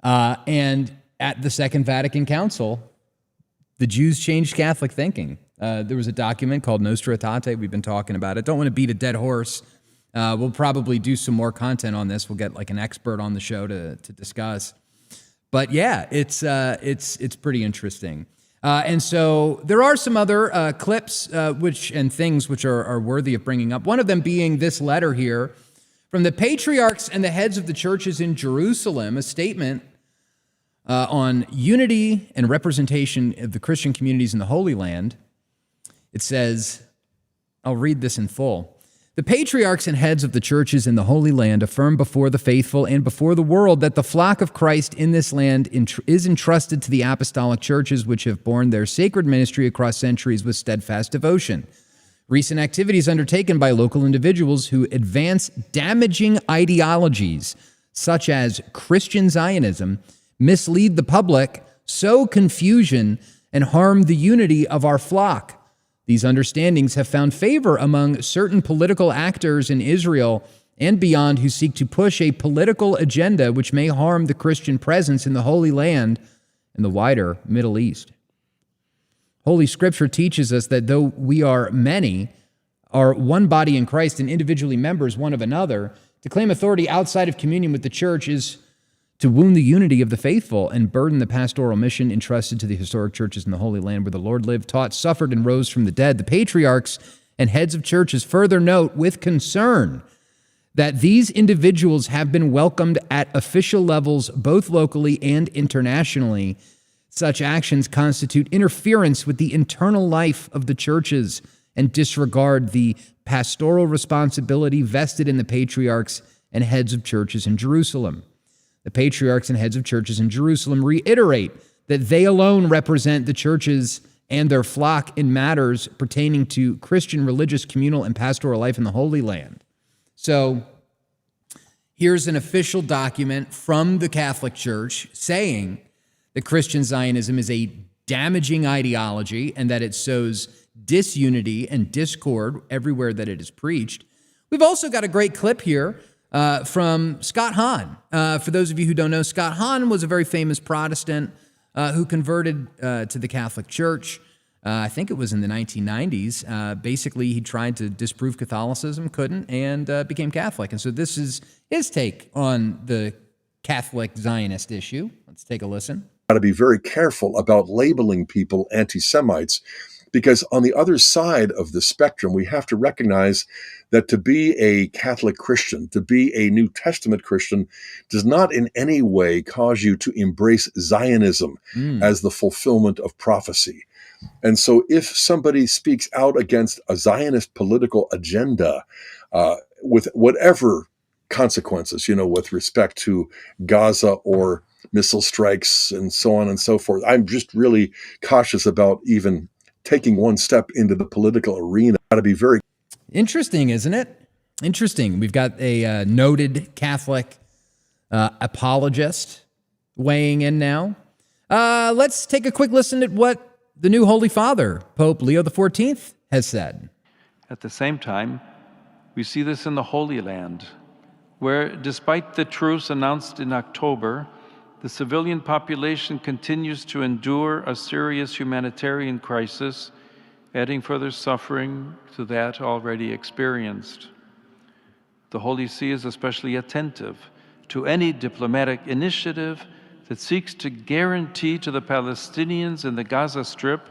And at the Second Vatican Council, the Jews changed Catholic thinking. There was a document called Nostra Aetate. We've been talking about it. Don't want to beat a dead horse. We'll probably do some more content on this. We'll get like an expert on the show to discuss. But yeah, it's pretty interesting. And so there are some other clips and things which are worthy of bringing up. One of them being this letter here from the patriarchs and the heads of the churches in Jerusalem, a statement on unity and representation of the Christian communities in the Holy Land. It says, I'll read this in full. The patriarchs and heads of the churches in the Holy Land affirm before the faithful and before the world that the flock of Christ in this land is entrusted to the apostolic churches which have borne their sacred ministry across centuries with steadfast devotion. Recent activities undertaken by local individuals who advance damaging ideologies such as Christian Zionism mislead the public, sow confusion, and harm the unity of our flock. These understandings have found favor among certain political actors in Israel and beyond who seek to push a political agenda which may harm the Christian presence in the Holy Land and the wider Middle East. Holy Scripture teaches us that though we are many, are one body in Christ and individually members one of another, to claim authority outside of communion with the church is to wound the unity of the faithful and burden the pastoral mission entrusted to the historic churches in the Holy Land where the Lord lived, taught, suffered, and rose from the dead. The patriarchs and heads of churches further note with concern that these individuals have been welcomed at official levels, both locally and internationally. Such actions constitute interference with the internal life of the churches and disregard the pastoral responsibility vested in the patriarchs and heads of churches in Jerusalem. The patriarchs and heads of churches in Jerusalem reiterate that they alone represent the churches and their flock in matters pertaining to Christian religious, communal, and pastoral life in the Holy Land. So here's an official document from the Catholic Church saying that Christian Zionism is a damaging ideology and that it sows disunity and discord everywhere that it is preached. We've also got a great clip here from Scott Hahn. For those of you who don't know, Scott Hahn was a very famous Protestant who converted to the Catholic Church. I think it was in the 1990s. Basically, he tried to disprove Catholicism, couldn't, and became Catholic. And so this is his take on the Catholic Zionist issue. Let's take a listen. Got to be very careful about labeling people anti-Semites, because on the other side of the spectrum, we have to recognize that to be a Catholic Christian, to be a New Testament Christian, does not in any way cause you to embrace Zionism as the fulfillment of prophecy. And so if somebody speaks out against a Zionist political agenda, with whatever consequences, with respect to Gaza or missile strikes and so on and so forth, I'm just really cautious about even taking one step into the political arena. Got to be very interesting, isn't it? Interesting. We've got a noted Catholic apologist weighing in now. Let's take a quick listen at what the new Holy Father, Pope Leo XIV, has said. At the same time, we see this in the Holy Land, where despite the truce announced in October, the civilian population continues to endure a serious humanitarian crisis, adding further suffering to that already experienced. The Holy See is especially attentive to any diplomatic initiative that seeks to guarantee to the Palestinians in the Gaza Strip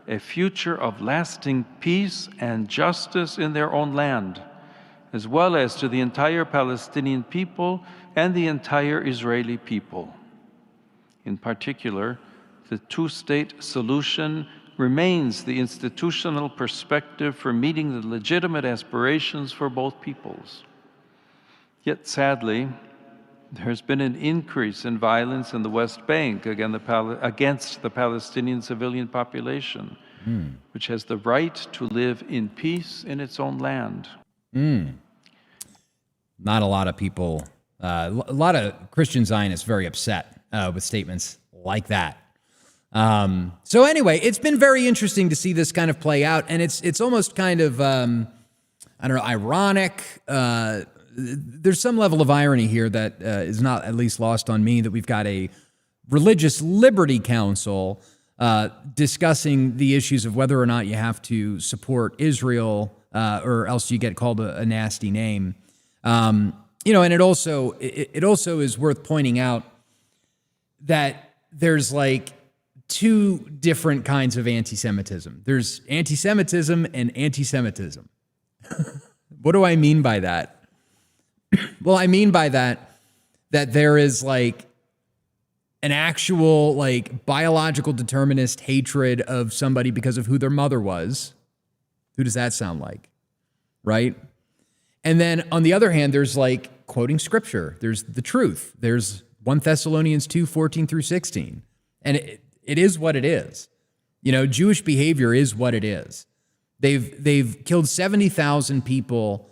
a future of lasting peace and justice in their own land, as well as to the entire Palestinian people and the entire Israeli people. In particular, the two-state solution remains the institutional perspective for meeting the legitimate aspirations for both peoples. Yet sadly, there has been an increase in violence in the West Bank against the Palestinian civilian population, which has the right to live in peace in its own land. Not a lot of people, a lot of Christian Zionists very upset with statements like that. So anyway, it's been very interesting to see this kind of play out, and it's almost kind of, ironic. There's some level of irony here that is not at least lost on me, that we've got a religious liberty council discussing the issues of whether or not you have to support Israel or else you get called a nasty name. And it also is worth pointing out that there's like two different kinds of anti-Semitism. There's anti-Semitism and anti-Semitism. What do I mean by that? Well, I mean by that there is like an actual like biological determinist hatred of somebody because of who their mother was. Who does that sound like? Right? And then on the other hand, there's like quoting scripture. There's the truth. There's 1 Thessalonians 2:14-16. And it is what it is. Jewish behavior is what it is. They've killed 70,000 people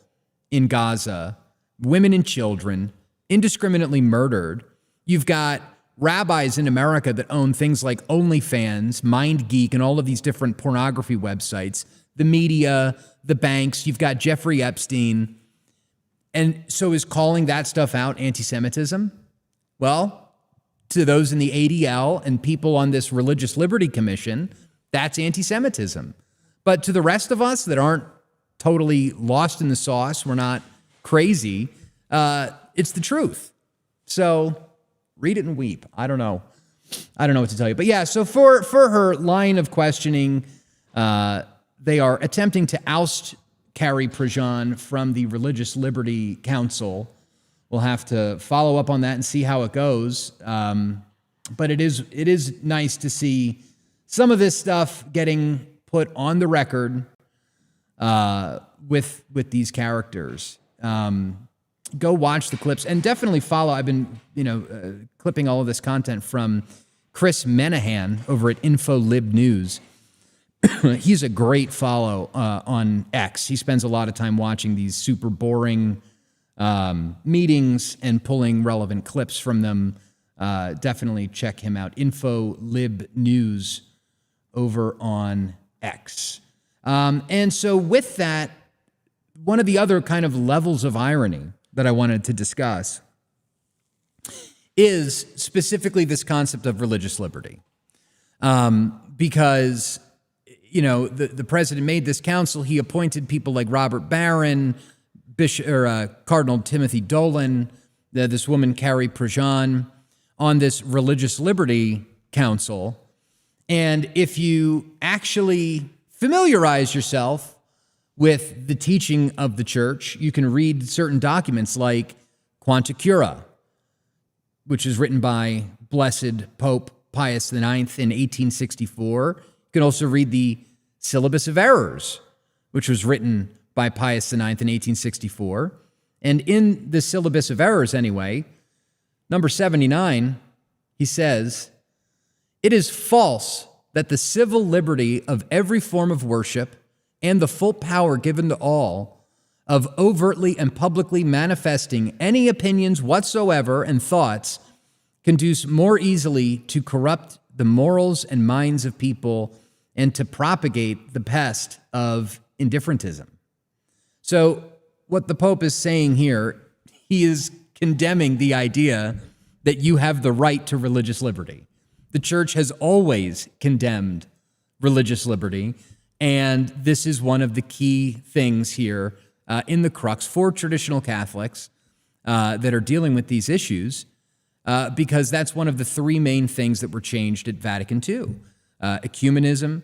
in Gaza, women and children, indiscriminately murdered. You've got rabbis in America that own things like OnlyFans, MindGeek, and all of these different pornography websites, the media, the banks. You've got Jeffrey Epstein. And so is calling that stuff out anti-Semitism? Well, to those in the ADL and people on this Religious Liberty Commission, that's anti-Semitism. But to the rest of us that aren't totally lost in the sauce, we're not crazy, it's the truth. So read it and weep. I don't know what to tell you. But yeah, so for her line of questioning, they are attempting to oust Carrie Prejean from the Religious Liberty Council. We'll have to follow up on that and see how it goes. But it is nice to see some of this stuff getting put on the record with these characters. Go watch the clips and definitely follow. I've been clipping all of this content from Chris Menahan over at InfoLib News. He's a great follow on X. He spends a lot of time watching these super boring meetings and pulling relevant clips from them. Definitely check him out. InfoLib News over on X. And so with that, one of the other kind of levels of irony that I wanted to discuss is specifically this concept of religious liberty. Because, the president made this council. He appointed people like Robert Barron, Cardinal Timothy Dolan, this woman, Carrie Prejean, on this religious liberty council. And if you actually familiarize yourself with the teaching of the church, you can read certain documents like Quanta Cura, which is written by Blessed Pope Pius IX in 1864. You can also read the Syllabus of Errors, which was written by Pius IX in 1864. And in the Syllabus of Errors, anyway, number 79, he says, "It is false that the civil liberty of every form of worship and the full power given to all of overtly and publicly manifesting any opinions whatsoever and thoughts conduce more easily to corrupt the morals and minds of people and to propagate the pest of indifferentism." So what the Pope is saying here, he is condemning the idea that you have the right to religious liberty. The church has always condemned religious liberty, and this is one of the key things here in the crux for traditional Catholics that are dealing with these issues, because that's one of the three main things that were changed at Vatican II. Ecumenism,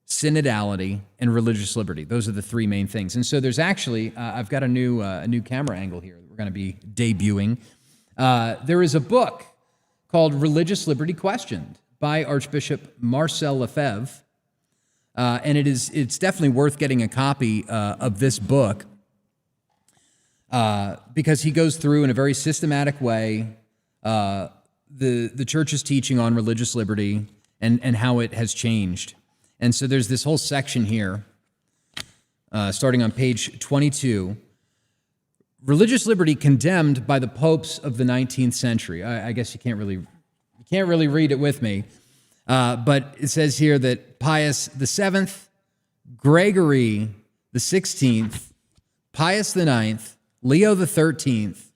synodality, and religious liberty. Those are the three main things. And so there's actually, I've got a new camera angle here that we're going to be debuting. There is a book called Religious Liberty Questioned by Archbishop Marcel Lefebvre. And it's definitely worth getting a copy of this book because he goes through in a very systematic way the church's teaching on religious liberty and how it has changed. And so there's this whole section here, starting on page 22, religious liberty condemned by the popes of the 19th century. I guess you can't really read it with me, but it says here that Pius VII, Gregory the 16th, Pius IX, Leo the 13th,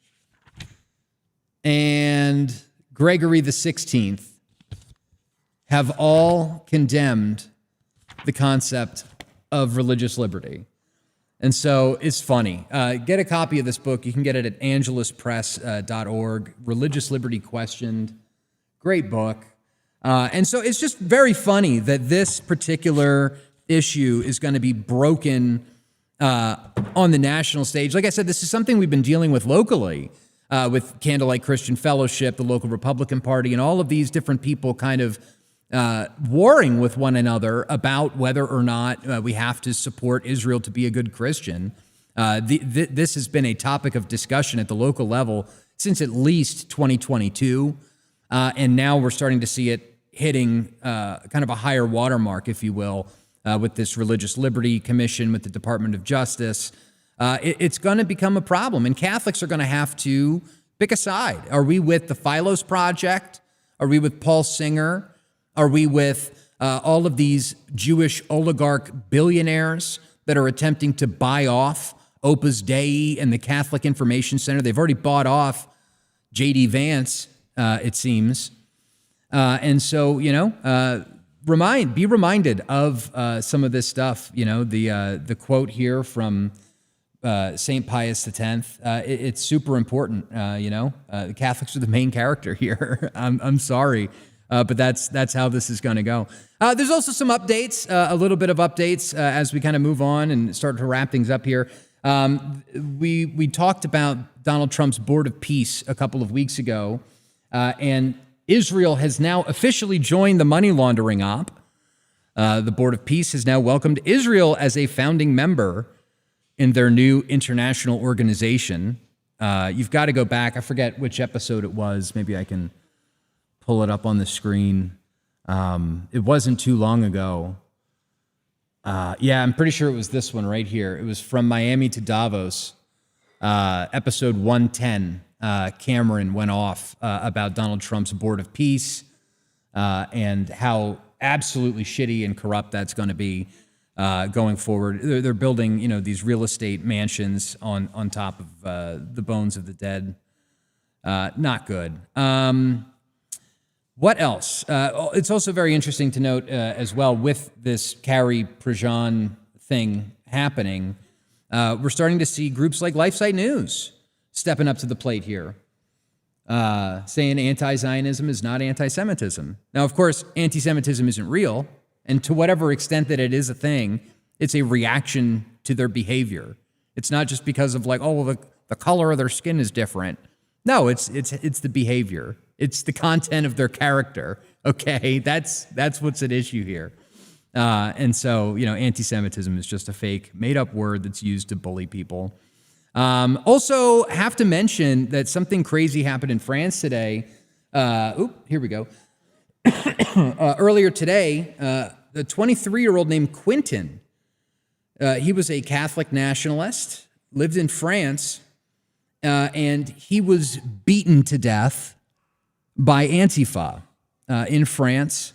and Gregory the 16th have all condemned the concept of religious liberty. And so it's funny. Get a copy of this book. You can get it at angeluspress.org. Religious Liberty Questioned. Great book. And so it's just very funny that this particular issue is going to be broken on the national stage. Like I said, this is something we've been dealing with locally with Candlelight Christian Fellowship, the local Republican Party, and all of these different people kind of warring with one another about whether or not we have to support Israel to be a good Christian. This has been a topic of discussion at the local level since at least 2022, and now we're starting to see it hitting kind of a higher watermark, if you will, with this Religious Liberty Commission, with the Department of Justice. It's going to become a problem, and Catholics are going to have to pick a side. Are we with the Philos Project? Are we with Paul Singer? Are we with all of these Jewish oligarch billionaires that are attempting to buy off Opus Dei and the Catholic Information Center? They've already bought off J.D. Vance, it seems. And so, be reminded of some of this stuff. The quote here from St. Pius X. It's super important. The Catholics are the main character here. I'm sorry. But that's how this is going to go. There's also some updates, a little bit of updates as we kind of move on and start to wrap things up here. We talked about Donald Trump's Board of Peace a couple of weeks ago, and Israel has now officially joined the money laundering op. The Board of Peace has now welcomed Israel as a founding member in their new international organization. You've got to go back. I forget which episode it was. Maybe I can pull it up on the screen. It wasn't too long ago. I'm pretty sure it was this one right here. It was From Miami to Davos, episode 110. Cameron went off about Donald Trump's Board of Peace and how absolutely shitty and corrupt that's going to be going forward. They're building, these real estate mansions on top of the bones of the dead. Not good. What else? It's also very interesting to note as well with this Carrie Prejean thing happening, we're starting to see groups like LifeSite News stepping up to the plate here, saying anti-Zionism is not anti-Semitism. Now, of course, anti-Semitism isn't real, and to whatever extent that it is a thing, it's a reaction to their behavior. It's not just because of the color of their skin is different. No, it's the behavior. It's the content of their character. Okay, that's what's at issue here. And so, anti-Semitism is just a fake, made-up word that's used to bully people. Also, have to mention that something crazy happened in France today. Here we go. Earlier today, the 23-year-old named Quentin, he was a Catholic nationalist, lived in France, and he was beaten to death by Antifa in France.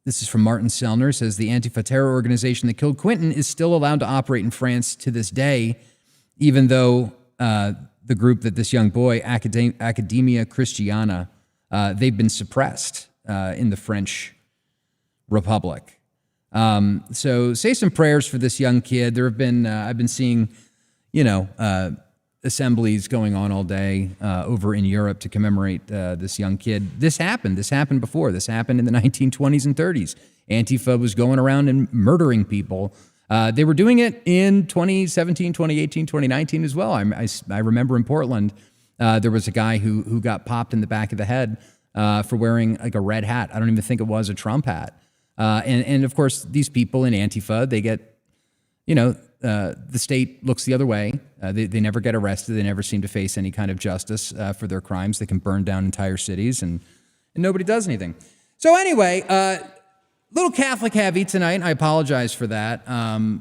This is from Martin Sellner, says the Antifa terror organization that killed Quentin is still allowed to operate in France to this day, even though the group that this young boy, Academia Christiana, they've been suppressed in the French Republic. So say some prayers for this young kid. There have been, I've been seeing, assemblies going on all day over in Europe to commemorate this young kid. This happened before. This happened in the 1920s and 30s. Antifa was going around and murdering people. They were doing it in 2017, 2018, 2019 as well. I remember in Portland, There was a guy who got popped in the back of the head for wearing like a red hat. I don't even think it was a Trump hat. And of course, these people in Antifa, they get, the state looks the other way. They never get arrested. They never seem to face any kind of justice for their crimes. They can burn down entire cities and nobody does anything. So anyway, little Catholic heavy tonight. I apologize for that.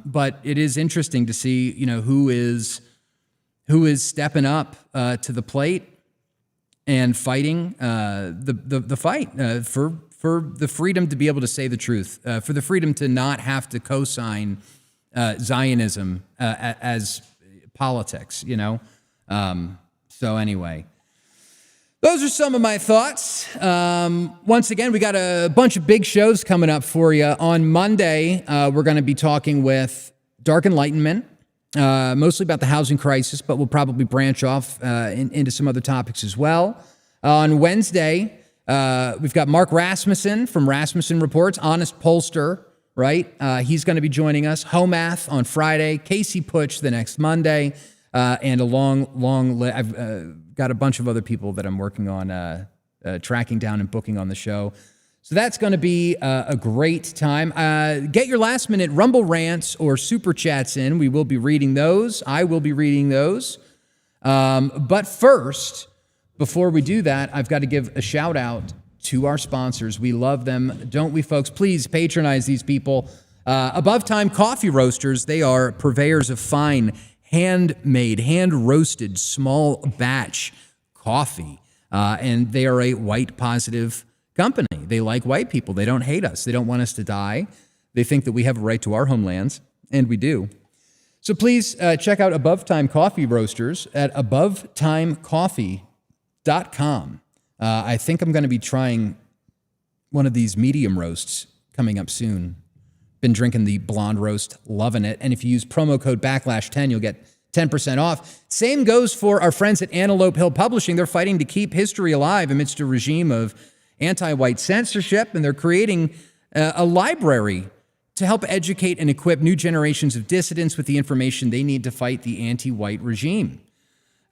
But it is interesting to see, who is stepping up to the plate and fighting the fight for the freedom to be able to say the truth, for the freedom to not have to co-sign Zionism as politics, So anyway, those are some of my thoughts. Once again, we got a bunch of big shows coming up for you. On Monday, we're going to be talking with Dark Enlightenment, mostly about the housing crisis, but we'll probably branch off into some other topics as well. On Wednesday, we've got Mark Rasmussen from Rasmussen Reports, Honest Pollster, right? He's going to be joining us. Homath on Friday, Casey Putsch the next Monday, and a long list. I've got a bunch of other people that I'm working on tracking down and booking on the show. So that's going to be a great time. Get your last minute Rumble rants or super chats in. We will be reading those. I will be reading those. But first, before we do that, I've got to give a shout out to our sponsors. We love them, don't we, folks? Please patronize these people. Above Time Coffee Roasters, they are purveyors of fine, handmade, hand-roasted, small batch coffee. And they are a white positive company. They like white people. They don't hate us. They don't want us to die. They think that we have a right to our homelands, and we do. So please check out Above Time Coffee Roasters at abovetimecoffee.com. I think I'm going to be trying one of these medium roasts coming up soon. Been drinking the blonde roast, loving it. And if you use promo code Backlash10, you'll get 10% off. Same goes for our friends at Antelope Hill Publishing. They're fighting to keep history alive amidst a regime of anti-white censorship, and they're creating a library to help educate and equip new generations of dissidents with the information they need to fight the anti-white regime.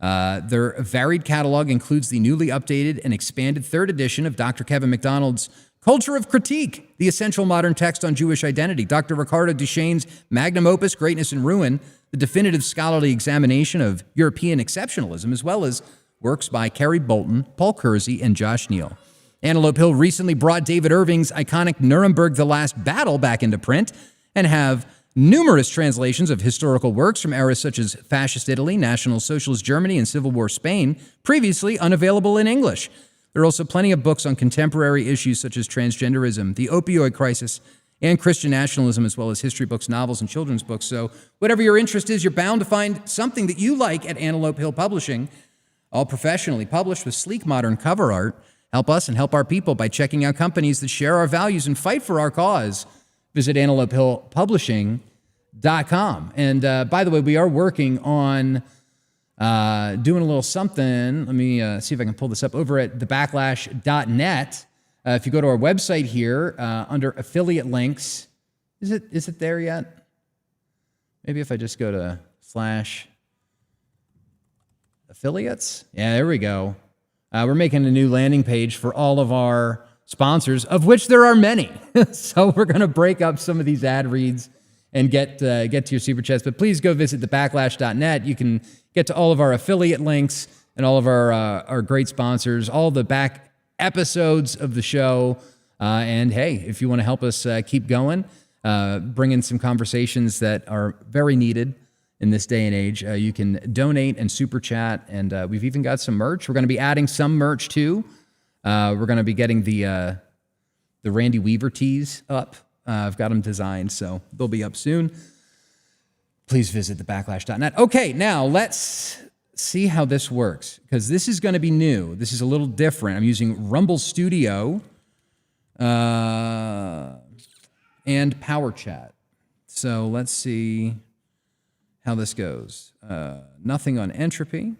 Their varied catalog includes the newly updated and expanded third edition of Dr. Kevin MacDonald's Culture of Critique, the essential modern text on Jewish identity, Dr. Ricardo Duchesne's magnum opus, Greatness and Ruin, the definitive scholarly examination of European exceptionalism, as well as works by Carrie Bolton, Paul Kersey, and Josh Neal. Antelope Hill recently brought David Irving's iconic Nuremberg the Last Battle back into print and have numerous translations of historical works from eras such as Fascist Italy, National Socialist Germany, and Civil War Spain, previously unavailable in English. There are also plenty of books on contemporary issues such as transgenderism, the opioid crisis, and Christian nationalism, as well as history books, novels, and children's books. So whatever your interest is, you're bound to find something that you like at Antelope Hill Publishing, all professionally published with sleek modern cover art. Help us and help our people by checking out companies that share our values and fight for our cause. Visit antelopehillpublishing.com. And by the way, we are working on doing a little something. Let me see if I can pull this up over at thebacklash.net. If you go to our website here under affiliate links, is it there yet? Maybe if I just go to /affiliates. Yeah, there we go. We're making a new landing page for all of our sponsors, of which there are many. So we're going to break up some of these ad reads and get to your super chats. But please go visit thebacklash.net. You can get to all of our affiliate links and all of our great sponsors, all the back episodes of the show. And hey, if you want to help us keep going, bring in some conversations that are very needed in this day and age, you can donate and super chat. And we've even got some merch. We're going to be adding some merch too. We're going to be getting the Randy Weaver tees up. I've got them designed, so they'll be up soon. Please visit thebacklash.net. Okay, now let's see how this works, because this is going to be new. This is a little different. I'm using Rumble Studio and Power Chat. So let's see how this goes. Nothing on entropy.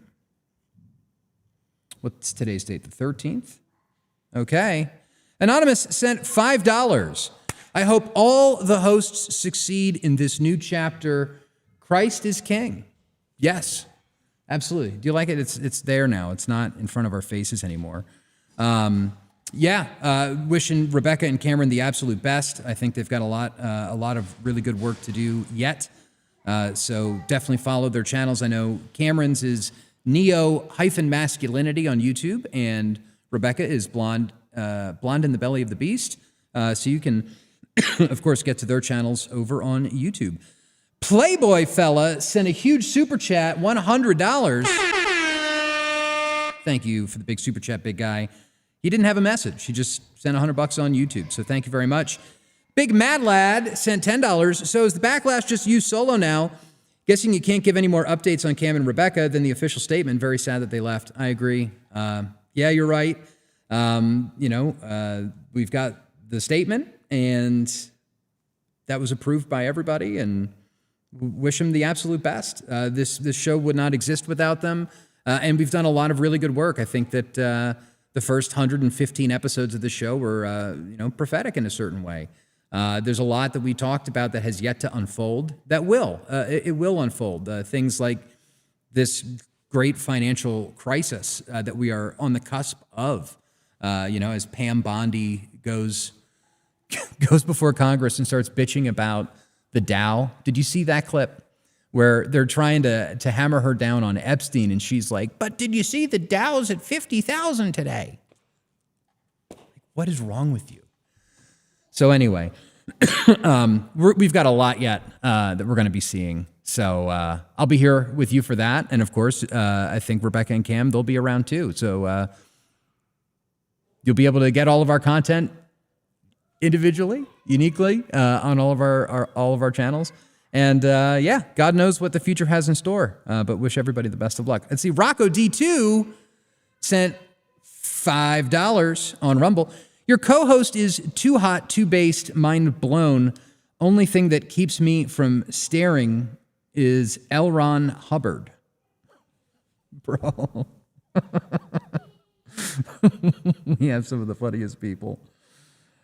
What's today's date? The 13th? Okay. Anonymous sent $5. I hope all the hosts succeed in this new chapter. Christ is King. Yes, Absolutely. Do you like it? It's there now. It's not in front of our faces anymore. Wishing Rebecca and Cameron the absolute best. I think they've got a lot of really good work to do yet. So definitely follow their channels. I know Cameron's is Neo-Masculinity on YouTube, and Rebecca is Blonde in the Belly of the Beast. So you can, of course, get to their channels over on YouTube. Playboy fella sent a huge super chat, $100. Thank you for the big super chat, big guy. He didn't have a message. He just sent $100 on YouTube. So thank you very much. Big Mad Lad sent $10. So is the Backlash just you solo now? Guessing you can't give any more updates on Cam and Rebecca than the official statement. Very sad that they left. I agree. Yeah, you're right. We've got the statement, and that was approved by everybody, and wish them the absolute best. This show would not exist without them, and we've done a lot of really good work. I think that the first 115 episodes of the show were, prophetic in a certain way. There's a lot that we talked about that has yet to unfold. That will. It will unfold. Things like this great financial crisis that we are on the cusp of. As Pam Bondi goes before Congress and starts bitching about the Dow. Did you see that clip where they're trying to hammer her down on Epstein, and she's like, "But did you see the Dow's at 50,000 today?" What is wrong with you? So anyway, we've got a lot yet that we're going to be seeing. So I'll be here with you for that, and of course, I think Rebecca and Cam, they'll be around too. So you'll be able to get all of our content individually, uniquely, on all of our channels. And God knows what the future has in store, but wish everybody the best of luck. Let's see, Rocco D2 sent $5 on Rumble. Your co-host is too hot, too based, mind blown. Only thing that keeps me from staring is L. Ron Hubbard. Bro. We have some of the funniest people.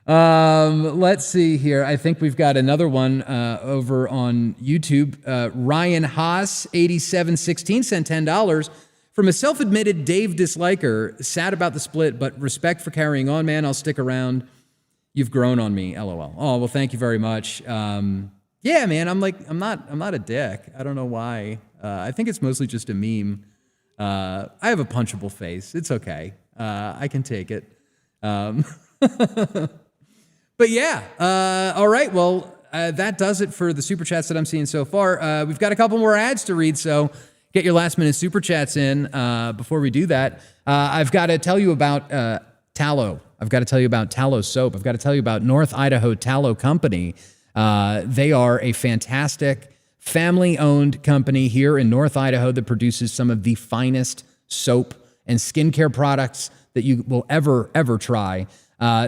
Let's see here. I think we've got another one over on YouTube. Ryan Haas, 8716, sent $10. From a self-admitted Dave disliker, sad about the split, but respect for carrying on, man. I'll stick around. You've grown on me, LOL. Oh, well, thank you very much. Yeah, man, I'm not a dick. I don't know why. I think it's mostly just a meme. I have a punchable face. It's okay. I can take it. But yeah, all right. Well, that does it for the super chats that I'm seeing so far. We've got a couple more ads to read, so get your last minute super chats in. Before we do that, I've got to tell you about tallow. I've got to tell you about tallow soap. I've got to tell you about North Idaho Tallow Company. They are a fantastic family-owned company here in North Idaho that produces some of the finest soap and skincare products that you will ever try.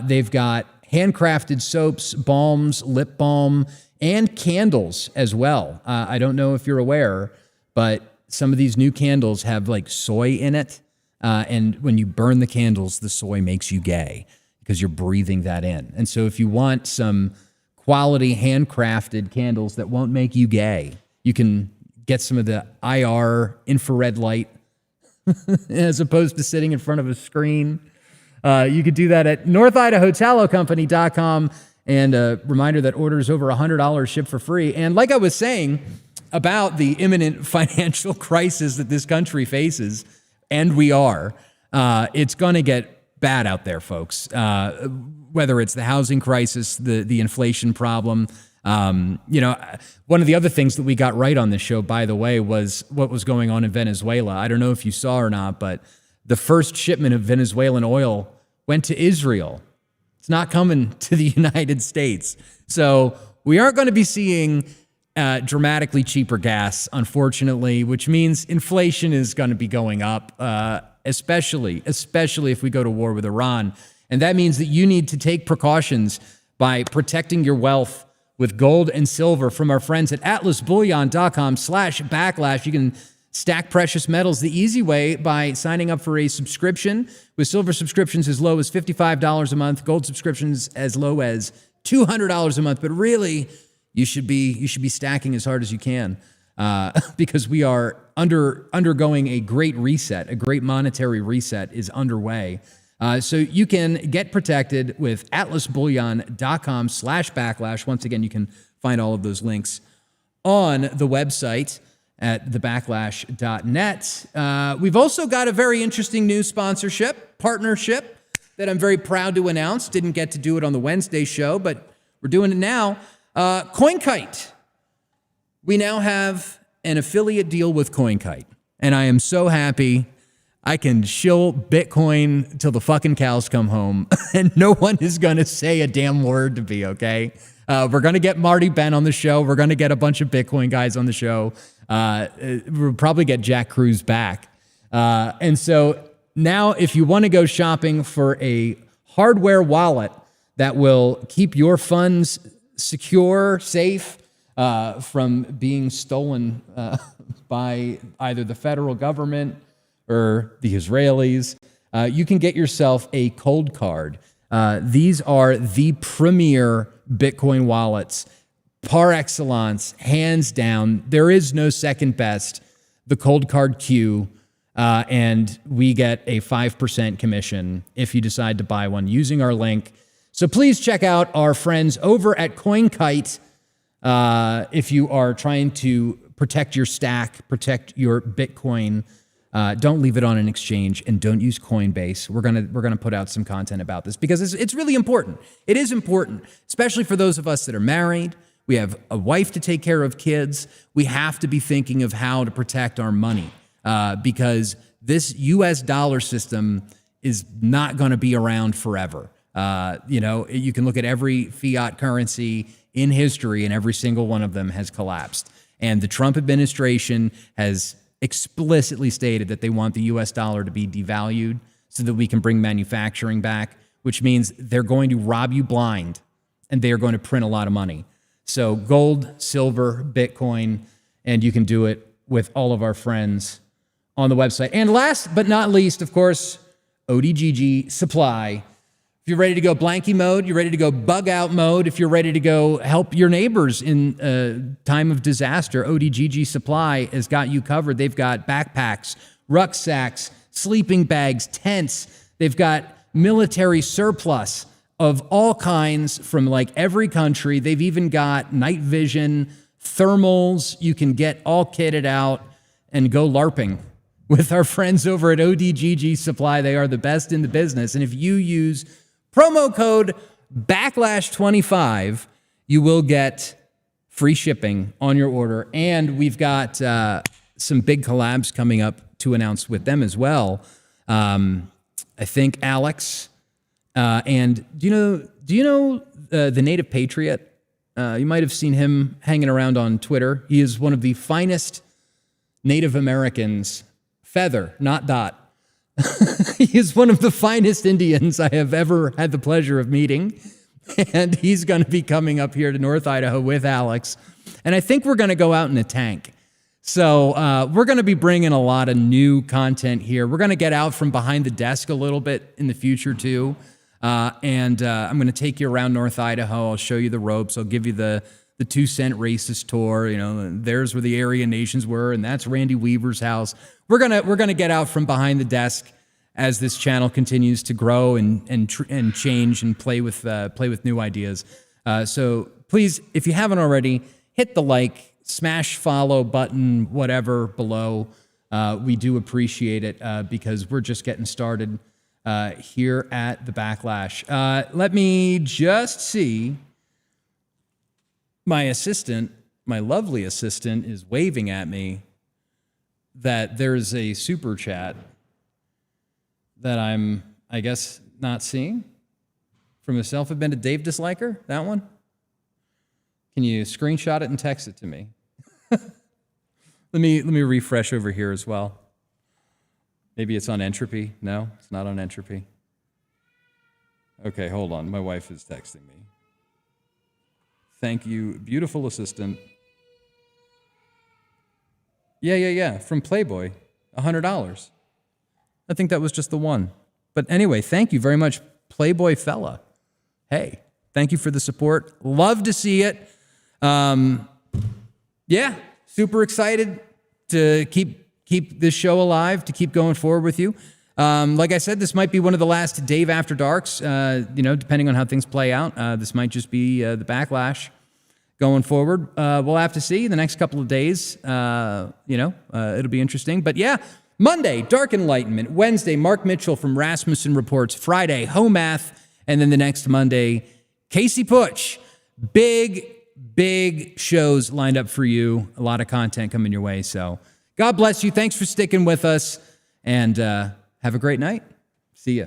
They've got handcrafted soaps, balms, lip balm, and candles as well. I don't know if you're aware, but some of these new candles have like soy in it. And when you burn the candles, the soy makes you gay because you're breathing that in. And so if you want some quality handcrafted candles that won't make you gay, you can get some of the IR infrared light as opposed to sitting in front of a screen. You could do that at NorthIdahoTallowCompany.com. And a reminder that orders over $100 ship for free. And like I was saying about the imminent financial crisis that this country faces, and we are, it's going to get bad out there, folks. Whether it's the housing crisis, the inflation problem. One of the other things that we got right on this show, by the way, was what was going on in Venezuela. I don't know if you saw or not, but the first shipment of Venezuelan oil went to Israel. It's not coming to the United States. So we aren't going to be seeing dramatically cheaper gas, unfortunately, which means inflation is going to be going up, especially if we go to war with Iran. And that means that you need to take precautions by protecting your wealth with gold and silver from our friends at atlasbullion.com/backlash. You can stack precious metals the easy way by signing up for a subscription, with silver subscriptions as low as $55 a month, gold subscriptions as low as $200 a month. But really, you should be stacking as hard as you can because we are undergoing a great reset, a great monetary reset is underway. So you can get protected with atlasbullion.com/backlash. Once again, you can find all of those links on the website at thebacklash.net. We've also got a very interesting new partnership that I'm very proud to announce. Didn't get to do it on the Wednesday show, but we're doing it now. CoinKite. We now have an affiliate deal with CoinKite, and I am so happy. I can shill Bitcoin till the fucking cows come home, and no one is going to say a damn word to me, okay? We're going to get Marty Ben on the show. We're going to get a bunch of Bitcoin guys on the show. We'll probably get Jack Cruz back. And so now if you want to go shopping for a hardware wallet that will keep your funds secure, safe, from being stolen by either the federal government or the Israelis, you can get yourself a cold card. These are the premier Bitcoin wallets, par excellence, hands down. There is no second best. The cold card Q, and we get a 5% commission if you decide to buy one using our link. So please check out our friends over at CoinKite if you are trying to protect your stack, protect your Bitcoin. Don't leave it on an exchange, and don't use Coinbase. We're gonna put out some content about this because it's really important. It is important, especially for those of us that are married. We have a wife to take care of, kids. We have to be thinking of how to protect our money because this U.S. dollar system is not going to be around forever. You can look at every fiat currency in history, and every single one of them has collapsed. And the Trump administration has explicitly stated that they want the U.S. dollar to be devalued so that we can bring manufacturing back, which means they're going to rob you blind, and they are going to print a lot of money. So gold, silver, Bitcoin, and you can do it with all of our friends on the website. And last but not least, of course, ODGG Supply. If you're ready to go blanky mode, you're ready to go bug out mode, if you're ready to go help your neighbors in a time of disaster, ODGG Supply has got you covered. They've got backpacks, rucksacks, sleeping bags, tents. They've got military surplus of all kinds from like every country. They've even got night vision, thermals. You can get all kitted out and go LARPing with our friends over at ODGG Supply. They are the best in the business. And if you use promo code Backlash25, you will get free shipping on your order. And we've got some big collabs coming up to announce with them as well. I think Alex, and do you know the Native Patriot? You might have seen him hanging around on Twitter. He is one of the finest Native Americans, feather, not dot. He is one of the finest Indians I have ever had the pleasure of meeting. And he's going to be coming up here to North Idaho with Alex. And I think we're going to go out in a tank. So we're going to be bringing a lot of new content here. We're going to get out from behind the desk a little bit in the future, too. And I'm going to take you around North Idaho. I'll show you the ropes. I'll give you the 2-cent racist tour. There's where the Aryan nations were, and that's Randy Weaver's house. We're gonna get out from behind the desk as this channel continues to grow and change and play with new ideas. So please, if you haven't already, hit the like, smash follow button, whatever below. We do appreciate it because we're just getting started here at the Backlash. Let me just see. My assistant, my lovely assistant, is waving at me that there's a super chat that I'm, I guess, not seeing from a self-admitted Dave disliker. That one? Can you screenshot it and text it to me? Let me refresh over here as well. Maybe it's on Entropy. No, it's not on Entropy. Okay, hold on. My wife is texting me. Thank you, beautiful assistant. Yeah, from Playboy, $100. I think that was just the one. But anyway, thank you very much, Playboy fella. Hey, thank you for the support. Love to see it. Yeah, super excited to keep keep this show alive, to keep going forward with you. Like I said, this might be one of the last Dave After Darks, depending on how things play out. This might just be the Backlash going forward. We'll have to see the next couple of days. It'll be interesting. But yeah, Monday, Dark Enlightenment. Wednesday, Mark Mitchell from Rasmussen Reports. Friday, Home Math. And then the next Monday, Casey Putsch. Big shows lined up for you. A lot of content coming your way. So God bless you. Thanks for sticking with us. And have a great night. See ya.